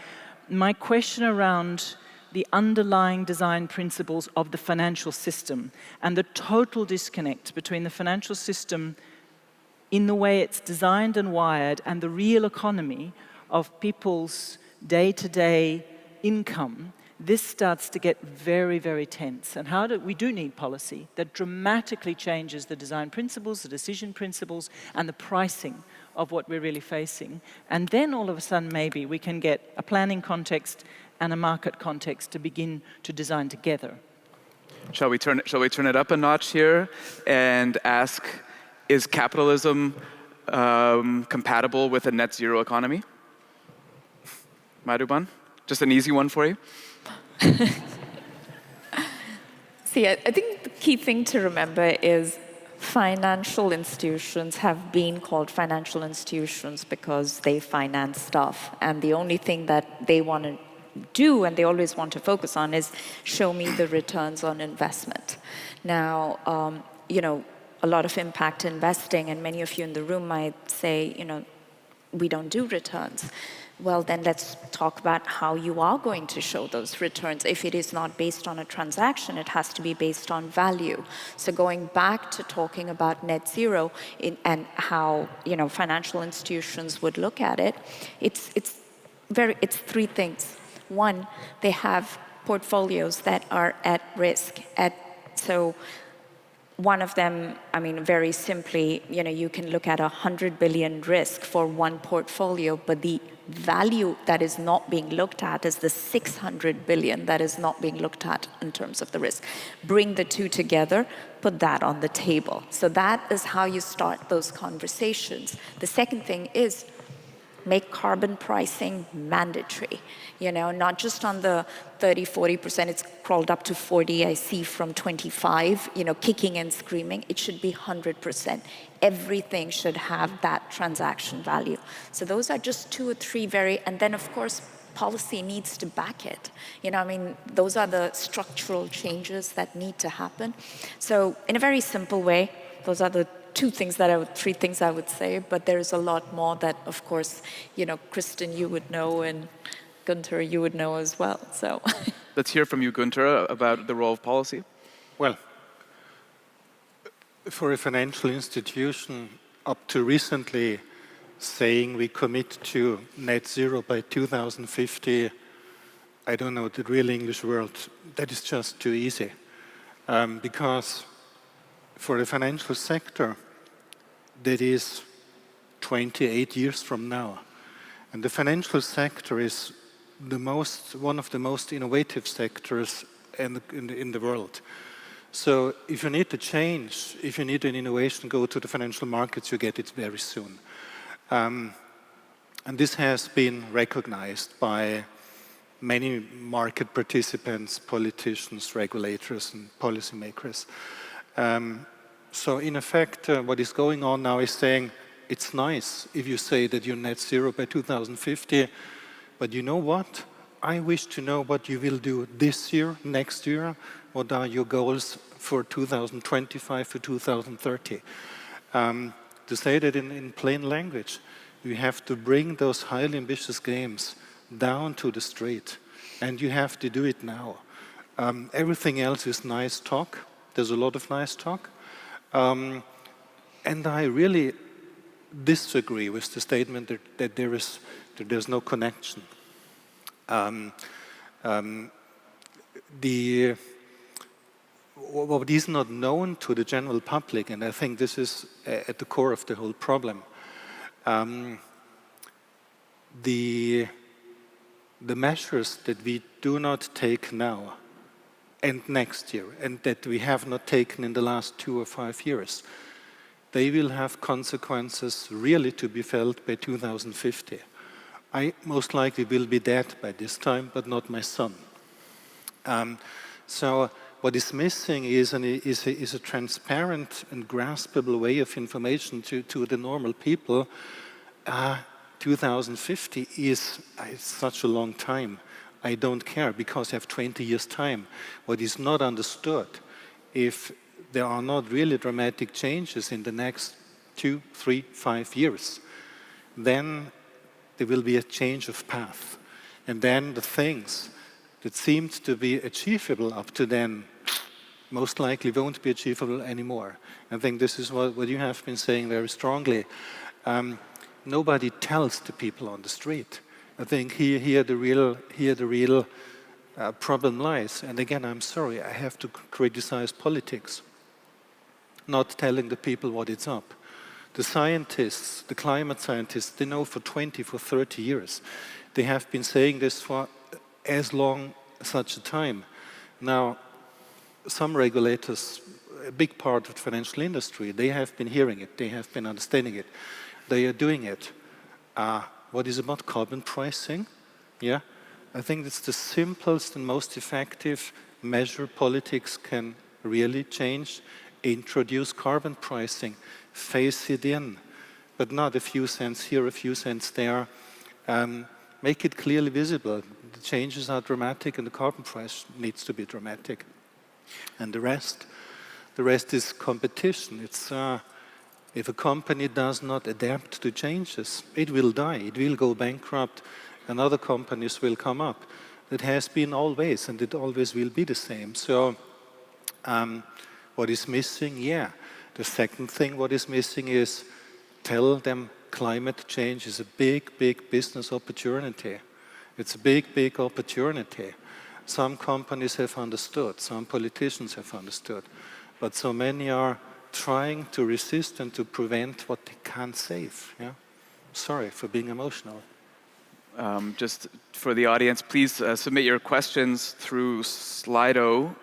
[SPEAKER 8] my question around the underlying design principles of the financial system and the total disconnect between the financial system in the way it's designed and wired and the real economy of people's day-to-day income, this starts to get very, very tense. And we do need policy that dramatically changes the design principles, the decision principles, and the pricing of what we're really facing. And then all of a sudden, maybe we can get a planning context and a market context to begin to design together.
[SPEAKER 7] Shall we turn it up a notch here and ask, is capitalism compatible with a net zero economy? Madhuban, just an easy one for you.
[SPEAKER 9] See, I think the key thing to remember is financial institutions have been called financial institutions because they finance stuff. And the only thing that they want to do and they always want to focus on is show me the returns on investment. Now, a lot of impact investing, and many of you in the room might say, we don't do returns. Well, then let's talk about how you are going to show those returns. If it is not based on a transaction, it has to be based on value. So going back to talking about net zero and how financial institutions would look at it, it's three things. One, they have portfolios that are at risk. So one of them, very simply, you can look at 100 billion risk for one portfolio, but the value that is not being looked at is the 600 billion that is not being looked at in terms of the risk. Bring the two together, put that on the table. So that is how you start those conversations. The second thing is make carbon pricing mandatory. Not just on the 30, 40%, it's crawled up to 40, I see from 25, kicking and screaming. It should be 100%. Everything should have that transaction value. So those are just two or three and then of course, policy needs to back it. Those are the structural changes that need to happen. So in a very simple way, those are the three things I would say, but there is a lot more that, of course, Kristen, you would know, and Gunther, you would know as well. So
[SPEAKER 7] let's hear from you, Gunther, about the role of policy.
[SPEAKER 10] Well, for a financial institution, up to recently saying we commit to net zero by 2050, I don't know the real English word, that is just too easy. Because for the financial sector, that is 28 years from now. And the financial sector is one of the most innovative sectors in the world. So if you need a change, if you need an innovation, go to the financial markets, you get it very soon. And this has been recognized by many market participants, politicians, regulators, and policymakers. So in effect, what is going on now is saying, it's nice if you say that you're net zero by 2050, but you know what? I wish to know what you will do this year, next year. What are your goals for 2025 to 2030? To say that in plain language, you have to bring those highly ambitious games down to the street, and you have to do it now. Everything else is nice talk. There's a lot of nice talk. And I really disagree with the statement that there's no connection. What is not known to the general public, and I think this is at the core of the whole problem, the measures that we do not take now and next year, and that we have not taken in the last 2 or 5 years, they will have consequences really to be felt by 2050. I most likely will be dead by this time, but not my son. So what is missing is a transparent and graspable way of information to the normal people. 2050 is such a long time. I don't care because I have 20 years' time. What is not understood, if there are not really dramatic changes in the next 2, 3, 5 years, then there will be a change of path. And then the things that seemed to be achievable up to then most likely won't be achievable anymore. I think this is what you have been saying very strongly. Nobody tells the people on the street. I think here the real problem lies. And again, I'm sorry, I have to criticize politics, not telling the people what it's up. The scientists, the climate scientists, they know for 20, for 30 years. They have been saying this for as long as such a time. Now, some regulators, a big part of the financial industry, they have been hearing it, they have been understanding it, they are doing it. What is about carbon pricing? Yeah, I think it's the simplest and most effective measure politics can really change. Introduce carbon pricing, phase it in, but not a few cents here, a few cents there. Make it clearly visible. The changes are dramatic and the carbon price needs to be dramatic. And the rest is competition. It's if a company does not adapt to changes, it will die, it will go bankrupt, and other companies will come up. It has been always, and it always will be the same. So what is missing? Yeah. The second thing what is missing is tell them climate change is a big, big business opportunity. It's a big, big opportunity. Some companies have understood, some politicians have understood, but so many are trying to resist and to prevent what they can't save. Yeah? Sorry for being emotional.
[SPEAKER 7] Just for the audience, please submit your questions through Slido,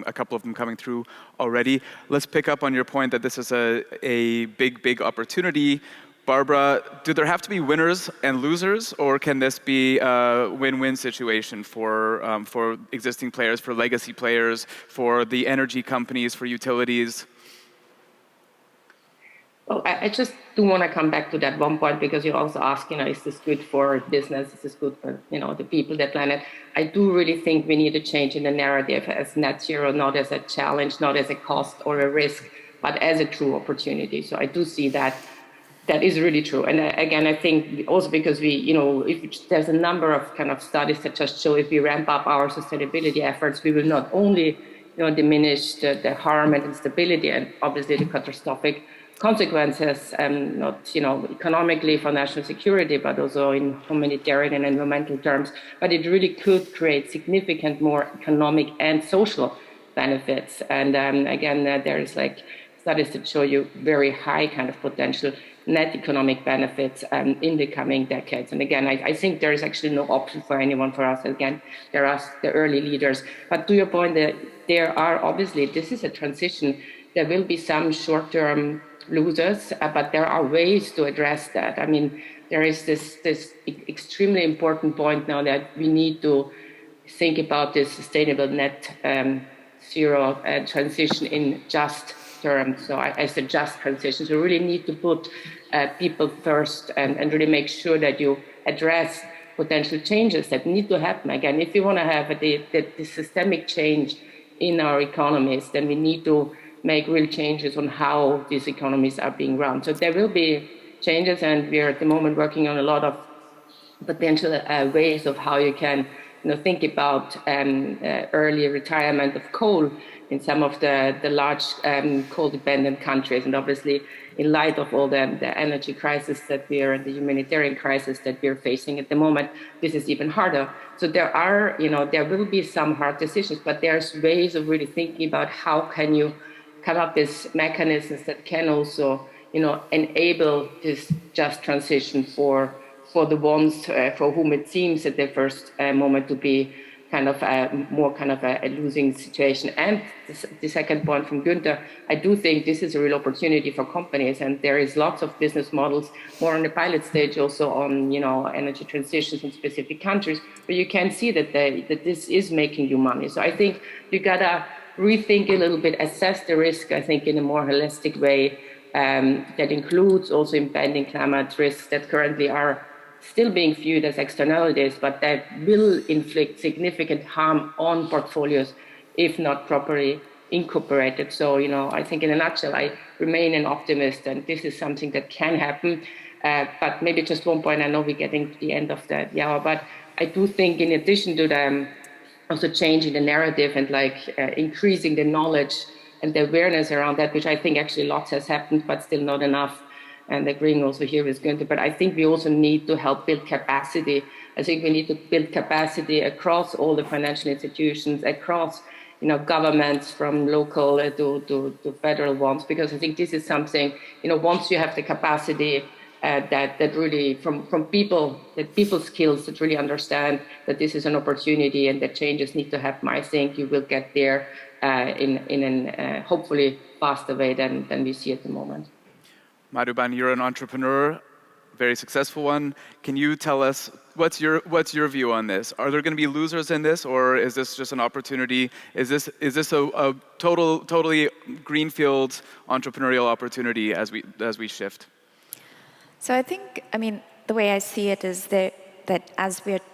[SPEAKER 7] a couple of them coming through already. Let's pick up on your point that this is a big, big opportunity. Barbara, do there have to be winners and losers, or can this be a win-win situation for existing players, for legacy players, for the energy companies, for utilities?
[SPEAKER 6] Well, I just do want to come back to that one point, because you also ask, is this good for business? Is this good for, the people, the planet? I do really think we need a change in the narrative as net zero, not as a challenge, not as a cost or a risk, but as a true opportunity. So I do see that is really true. And again, I think also because if there's a number of kind of studies that just show if we ramp up our sustainability efforts, we will not only diminish the harm and instability and obviously the catastrophic consequences, not economically for national security, but also in humanitarian and environmental terms. But it really could create significant more economic and social benefits. And again, there's studies that show you very high kind of potential net economic benefits in the coming decades. And again, I think there is actually no option for anyone for us. Again, there are the early leaders. But to your point, there are obviously, this is a transition. There will be some short-term losers, but there are ways to address that. I mean, there is this extremely important point now that we need to think about this sustainable net zero transition in just terms. So I said just transition. So we really need to put people first and really make sure that you address potential changes that need to happen. Again, if you want to have the systemic change in our economies, then we need to make real changes on how these economies are being run. So there will be changes, and we are at the moment working on a lot of potential ways of how you can think about early retirement of coal in some of the large coal-dependent countries. And obviously, in light of all the energy crisis that we are, and the humanitarian crisis that we're facing at the moment, this is even harder. So there are, there will be some hard decisions, but there's ways of really thinking about how can you come up with mechanisms that can also, enable this just transition for the ones for whom it seems at the first moment to be kind of a losing situation. And the second point from Günther, I do think this is a real opportunity for companies, and there is lots of business models more on the pilot stage also on energy transitions in specific countries, but you can see that this is making you money. So I think you gotta rethink a little bit, assess the risk, I think, in a more holistic way that includes also impending climate risks that currently are still being viewed as externalities, but that will inflict significant harm on portfolios if not properly incorporated. So, I think in a nutshell, I remain an optimist, and this is something that can happen. But maybe just one point, I know we're getting to the end of the hour, but I do think in addition to the also changing the narrative and increasing the knowledge and the awareness around that, which I think actually lots has happened, but still not enough. And agreeing also here with Günther, but I think we also need to help build capacity. I think we need to build capacity across all the financial institutions, across governments from local to federal ones, because I think this is something, once you have the capacity that really from people, that people skills that really understand that this is an opportunity and that changes need to happen, I think you will get there in an hopefully faster way than we see at the moment.
[SPEAKER 7] Madhuban, you're an entrepreneur, very successful one. Can you tell us what's your view on this? Are there going to be losers in this, or is this just an opportunity? Is this a totally greenfield entrepreneurial opportunity as we shift?
[SPEAKER 9] So I think, the way I see it is that as we're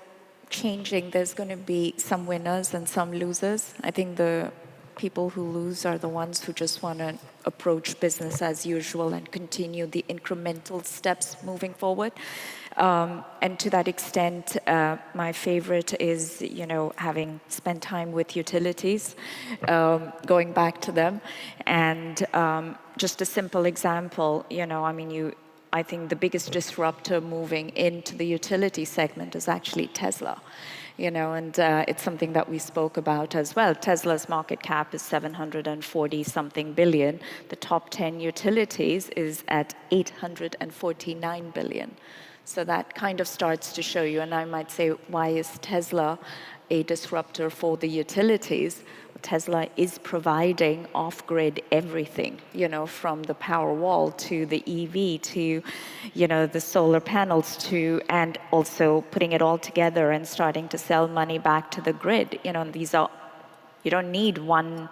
[SPEAKER 9] changing, there's going to be some winners and some losers. I think the people who lose are the ones who just want to approach business as usual and continue the incremental steps moving forward. And to that extent, my favorite is, having spent time with utilities, going back to them. And just a simple example, I think the biggest disruptor moving into the utility segment is actually Tesla. And it's something that we spoke about as well. Tesla's market cap is 740-something billion. The top 10 utilities is at 849 billion. So that kind of starts to show you, and I might say, why is Tesla a disruptor for the utilities? Tesla is providing off-grid everything, from the power wall to the EV to, the solar panels to, and also putting it all together and starting to sell money back to the grid. You don't need one,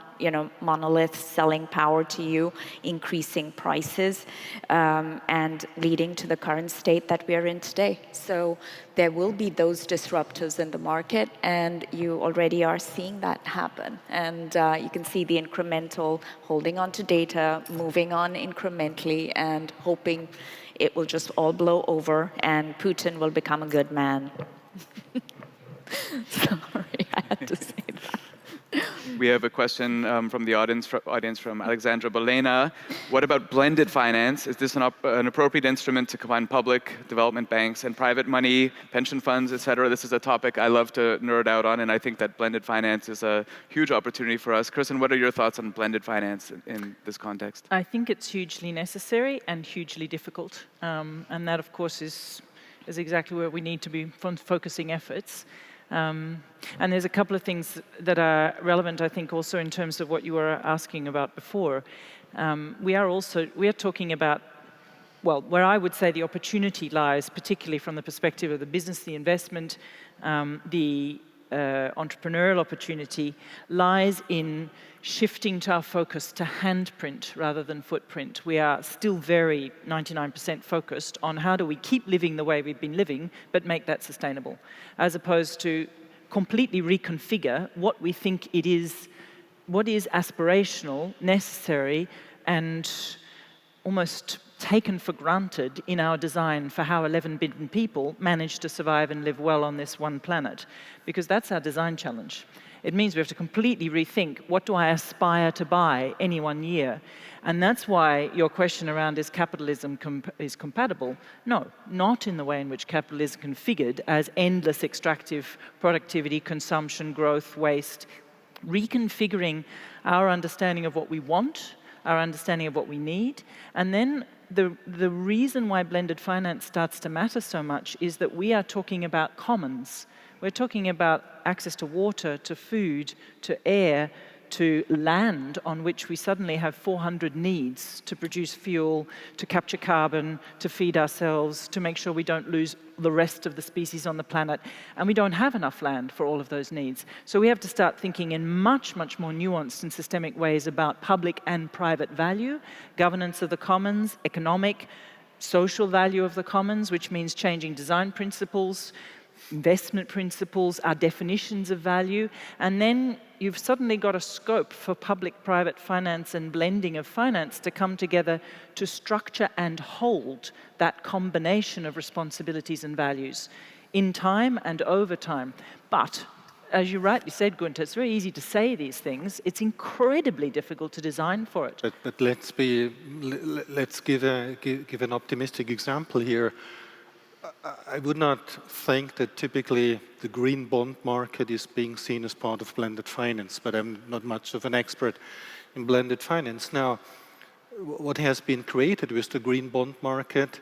[SPEAKER 9] monolith selling power to you, increasing prices, and leading to the current state that we are in today. So there will be those disruptors in the market, and you already are seeing that happen. And you can see the incremental holding on to data, moving on incrementally, and hoping it will just all blow over and Putin will become a good man. Sorry, I had to say that.
[SPEAKER 7] We have a question from the audience from Alexandra Bolena. What about blended finance? Is this an appropriate instrument to combine public development banks and private money, pension funds, et cetera? This is a topic I love to nerd out on, and I think that blended finance is a huge opportunity for us. Kristen, what are your thoughts on blended finance in this context?
[SPEAKER 8] I think it's hugely necessary and hugely difficult. And that, of course, is exactly where we need to be focusing efforts. And there's a couple of things that are relevant, I think, also in terms of what you were asking about before. We are talking about well, where I would say the opportunity lies, particularly from the perspective of the business, the investment, the entrepreneurial opportunity, lies in shifting our focus to handprint rather than footprint. We are still very 99% focused on how do we keep living the way we've been living, but make that sustainable, as opposed to completely reconfigure what we think it is, what is aspirational, necessary, and almost taken for granted in our design for how 11 billion people manage to survive and live well on this one planet. Because that's our design challenge. It means we have to completely rethink, what do I aspire to buy any one year? And that's why your question around is capitalism is compatible? No, not in the way in which capitalism is configured as endless extractive productivity, consumption, growth, waste, reconfiguring our understanding of what we want, our understanding of what we need, and then the reason why blended finance starts to matter so much is that we are talking about commons. We're talking about access to water, to food, to air, to land on which we suddenly have 400 needs to produce fuel, to capture carbon, to feed ourselves, to make sure we don't lose the rest of the species on the planet. And we don't have enough land for all of those needs. So we have to start thinking in much, much more nuanced and systemic ways about public and private value, governance of the commons, economic, social value of the commons, which means changing design principles, investment principles, our definitions of value, and then you've suddenly got a scope for public-private finance and blending of finance to come together to structure and hold that combination of responsibilities and values in time and over time. But, as you rightly said, Gunther, it's very easy to say these things. It's incredibly difficult to design for it.
[SPEAKER 10] But let's give an optimistic example here. I would not think that typically the green bond market is being seen as part of blended finance, but I'm not much of an expert in blended finance. Now, what has been created with the green bond market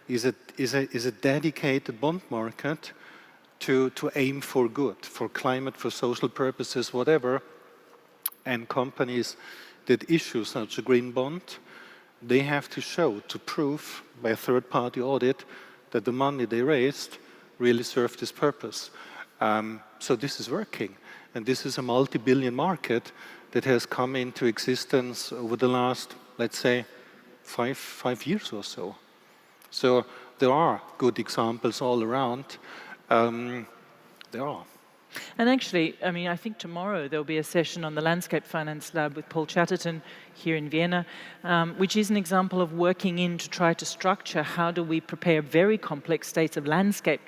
[SPEAKER 10] is a dedicated bond market to aim for good, for climate, for social purposes, whatever. And companies that issue such a green bond, they have to show, to prove by a third-party audit, that the money they raised really served this purpose. So this is working. And this is a multi-billion market that has come into existence over the last, let's say, five years or so. So there are good examples all around. There are.
[SPEAKER 8] And actually, I mean, I think tomorrow there'll be a session on the Landscape Finance Lab with Paul Chatterton here in Vienna, which is an example of working in to try to structure how do we prepare very complex states of landscape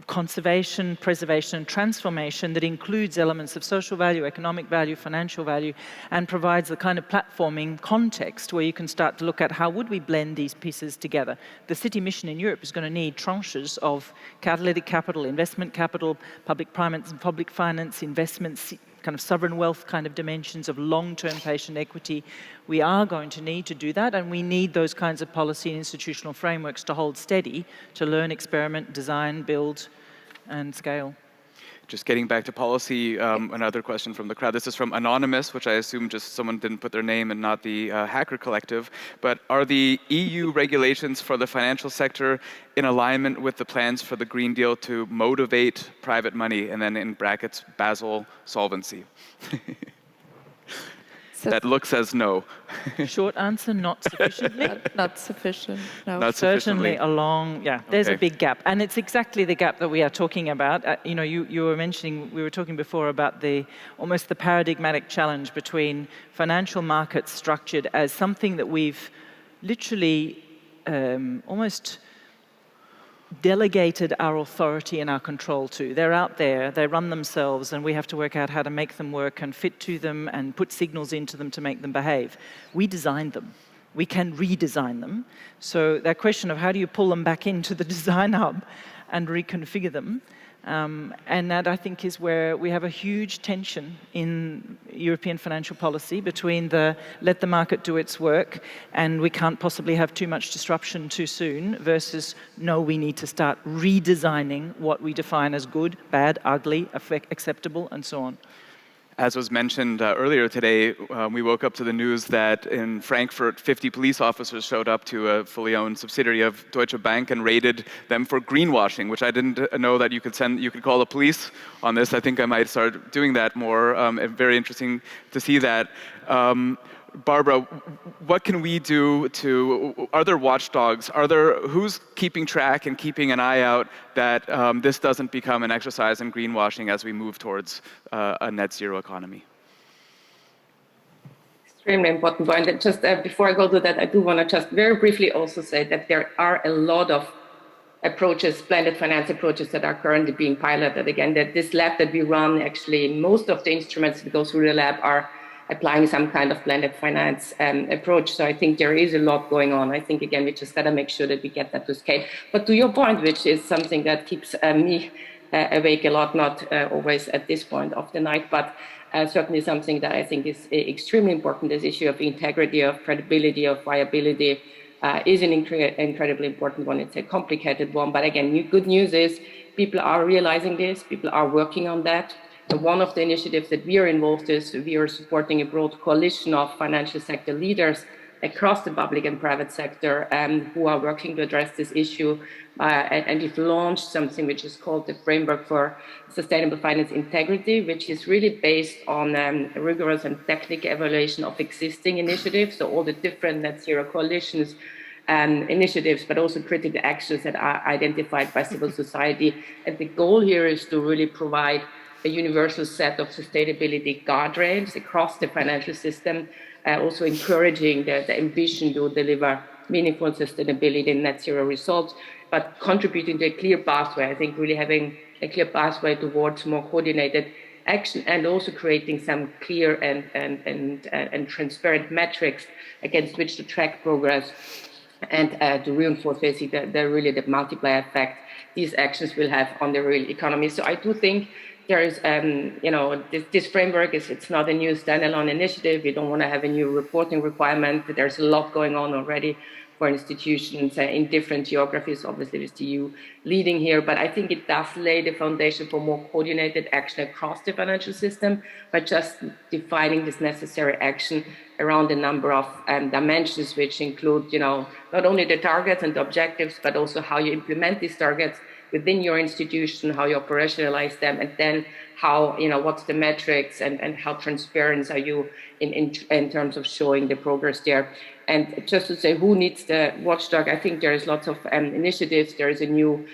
[SPEAKER 8] conservation, preservation, and transformation that includes elements of social value, economic value, financial value, and provides the kind of platforming context where you can start to look at how would we blend these pieces together. The city mission in Europe is going to need tranches of catalytic capital, investment capital, public finance, investments, kind of sovereign wealth kind of dimensions of long-term patient equity. We are going to need to do that, and we need those kinds of policy and institutional frameworks to hold steady, to learn, experiment, design, build, and scale.
[SPEAKER 7] Just getting back to policy, another question from the crowd. This is from Anonymous, which I assume just someone didn't put their name and not the hacker collective. But are the EU regulations for the financial sector in alignment with the plans for the Green Deal to motivate private money, and then in brackets, Basel solvency? That looks says no.
[SPEAKER 8] Short answer, not sufficiently.
[SPEAKER 9] Not sufficient, no.
[SPEAKER 7] Not
[SPEAKER 8] Certainly along, there's a big gap. And it's exactly the gap that we are talking about. You know, you were mentioning, we were talking before about almost the paradigmatic challenge between financial markets structured as something that we've literally almost delegated our authority and our control to. They're out there, they run themselves, and we have to work out how to make them work and fit to them and put signals into them to make them behave. We designed them. We can redesign them. So that question of how do you pull them back into the design hub and reconfigure them, and that, I think, is where we have a huge tension in European financial policy between the let the market do its work and we can't possibly have too much disruption too soon versus no, we need to start redesigning what we define as good, bad, ugly, acceptable, and so on.
[SPEAKER 7] As was mentioned earlier today, we woke up to the news that in Frankfurt, 50 police officers showed up to a fully owned subsidiary of Deutsche Bank and raided them for greenwashing, which I didn't know that you could call the police on this. I think I might start doing that more. Very interesting to see that. Barbara, what can we do are there watchdogs? Who's keeping track and keeping an eye out that this doesn't become an exercise in greenwashing as we move towards a net zero economy?
[SPEAKER 6] Extremely important point. And just before I go to that, I do want to just very briefly also say that there are a lot of approaches, blended finance approaches that are currently being piloted. Again, that this lab that we run, actually, most of the instruments that go through the lab are applying some kind of blended finance approach. So I think there is a lot going on. I think, again, we just got to make sure that we get that to scale. But to your point, which is something that keeps me awake a lot, not always at this point of the night, but certainly something that I think is extremely important, this issue of integrity, of credibility, of viability, is an incredibly important one. It's a complicated one. But again, good news is people are realizing this, people are working on that. One of the initiatives that we are involved in is we are supporting a broad coalition of financial sector leaders across the public and private sector who are working to address this issue. And we've launched something which is called the Framework for Sustainable Finance Integrity, which is really based on rigorous and technical evaluation of existing initiatives, so all the different net zero coalitions and initiatives, but also critical actions that are identified by civil society. And the goal here is to really provide a universal set of sustainability guardrails across the financial system, also encouraging the ambition to deliver meaningful sustainability and net zero results, but contributing to a clear pathway. I think really having a clear pathway towards more coordinated action and also creating some clear and transparent metrics against which to track progress and to reinforce basically the multiplier effect these actions will have on the real economy. So I do think there is, this framework it's not a new standalone initiative. We don't want to have a new reporting requirement. There's a lot going on already for institutions in different geographies, obviously with the EU leading here, but I think it does lay the foundation for more coordinated action across the financial system by just defining this necessary action around a number of dimensions, which include, not only the targets and the objectives, but also how you implement these targets within your institution, how you operationalize them, and then how, what's the metrics and how transparent are you in terms of showing the progress there. And just to say who needs the watchdog, I think there is lots of initiatives. There is a new,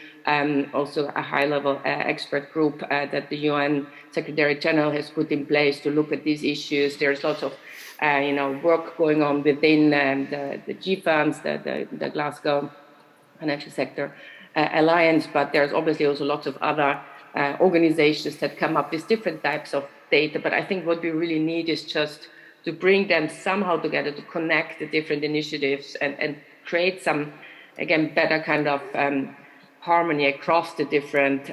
[SPEAKER 6] also a high-level expert group that the UN Secretary General has put in place to look at these issues. There's lots of work going on within the G funds, the Glasgow Financial Sector Alliance, but there's obviously also lots of other organizations that come up with different types of data. But I think what we really need is just to bring them somehow together, to connect the different initiatives and create some, again, better kind of harmony across the different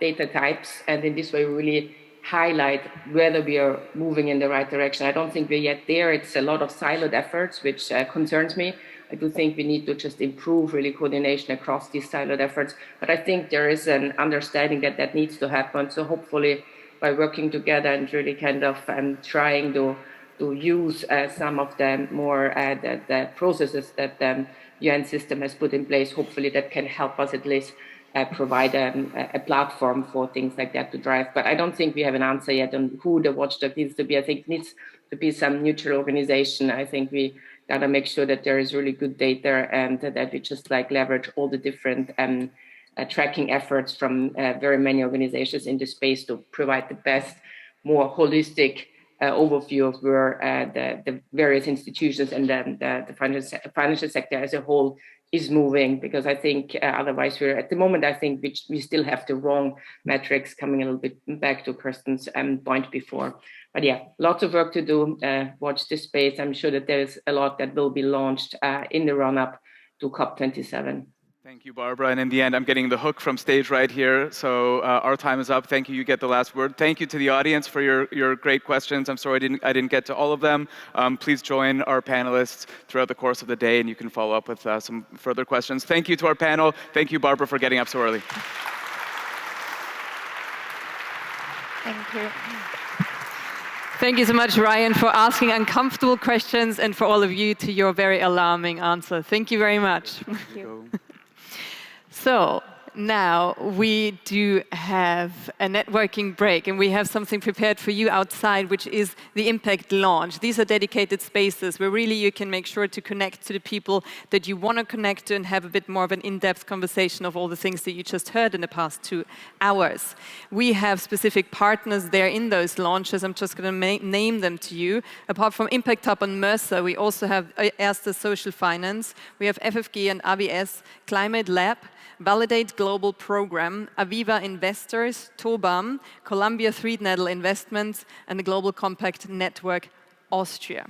[SPEAKER 6] data types. And in this way, really highlight whether we are moving in the right direction. I don't think we're yet there. It's a lot of siloed efforts, which concerns me. I do think we need to just improve really coordination across these siloed efforts. But I think there is an understanding that that needs to happen. So hopefully by working together and really kind of trying to use some of the more the processes that the UN system has put in place, hopefully that can help us at least provide a platform for things like that to drive. But I don't think we have an answer yet on who the watchdog needs to be. I think it needs to be some neutral organization. I think we got to make sure that there is really good data and that we just leverage all the different tracking efforts from very many organizations in the space to provide the best, more holistic overview of where the various institutions and the financial sector as a whole is moving, because I think otherwise we're at the moment, I think we still have the wrong metrics, coming a little bit back to Kirsten's point before. But yeah, lots of work to do. Watch this space. I'm sure that there's a lot that will be launched in the run-up to COP27.
[SPEAKER 7] Thank you, Barbara. And in the end, I'm getting the hook from stage right here. So our time is up. Thank you. You get the last word. Thank you to the audience for your great questions. I'm sorry I didn't get to all of them. Please join our panelists throughout the course of the day, and you can follow up with some further questions. Thank you to our panel. Thank you, Barbara, for getting up so early.
[SPEAKER 1] Thank you. Thank you so much, Ryan, for asking uncomfortable questions and for all of you to your very alarming answer. Thank you very much.
[SPEAKER 7] Thank you.
[SPEAKER 1] So now we do have a networking break, and we have something prepared for you outside, which is the Impact Lounge. These are dedicated spaces where really you can make sure to connect to the people that you want to connect to and have a bit more of an in-depth conversation of all the things that you just heard in the past 2 hours. We have specific partners there in those launches. I'm just going to name them to you. Apart from Impact Hub and Mercer, we also have Erste Social Finance. We have FFG and AWS, Climate Lab, Validate Global Program, Aviva Investors, Tobam, Columbia Threadneedle Investments, and the Global Compact Network Austria.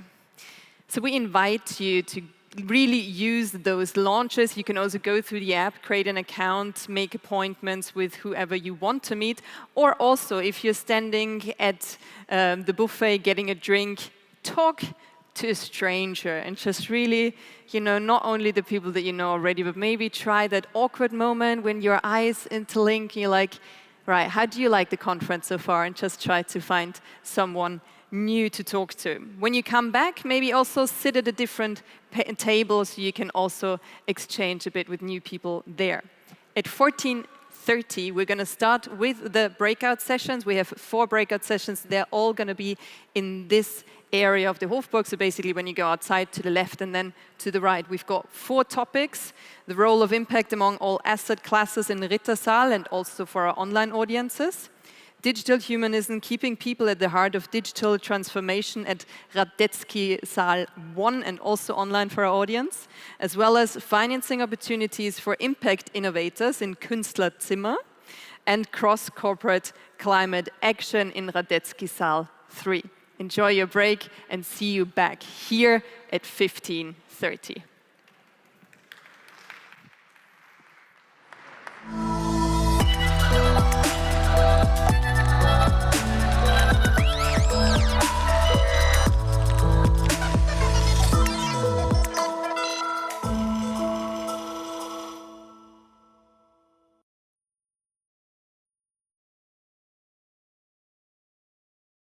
[SPEAKER 1] So we invite you to really use those launches. You can also go through the app, create an account, make appointments with whoever you want to meet, or also if you're standing at the buffet getting a drink, talk to a stranger and just really, not only the people that you know already, but maybe try that awkward moment when your eyes interlink, you're like, right, how do you like the conference so far? And just try to find someone new to talk to. When you come back, maybe also sit at a different table so you can also exchange a bit with new people there. At 14:30, we're going to start with the breakout sessions. We have 4 breakout sessions. They're all going to be in this area of the Hofburg, so basically when you go outside to the left and then to the right. We've got 4 topics: the role of impact among all asset classes in Rittersaal and also for our online audiences, digital humanism, keeping people at the heart of digital transformation at Radetzky Saal 1 and also online for our audience, as well as financing opportunities for impact innovators in Künstlerzimmer and cross-corporate climate action in Radetzky Saal 3. Enjoy your break and see you back here at 15:30.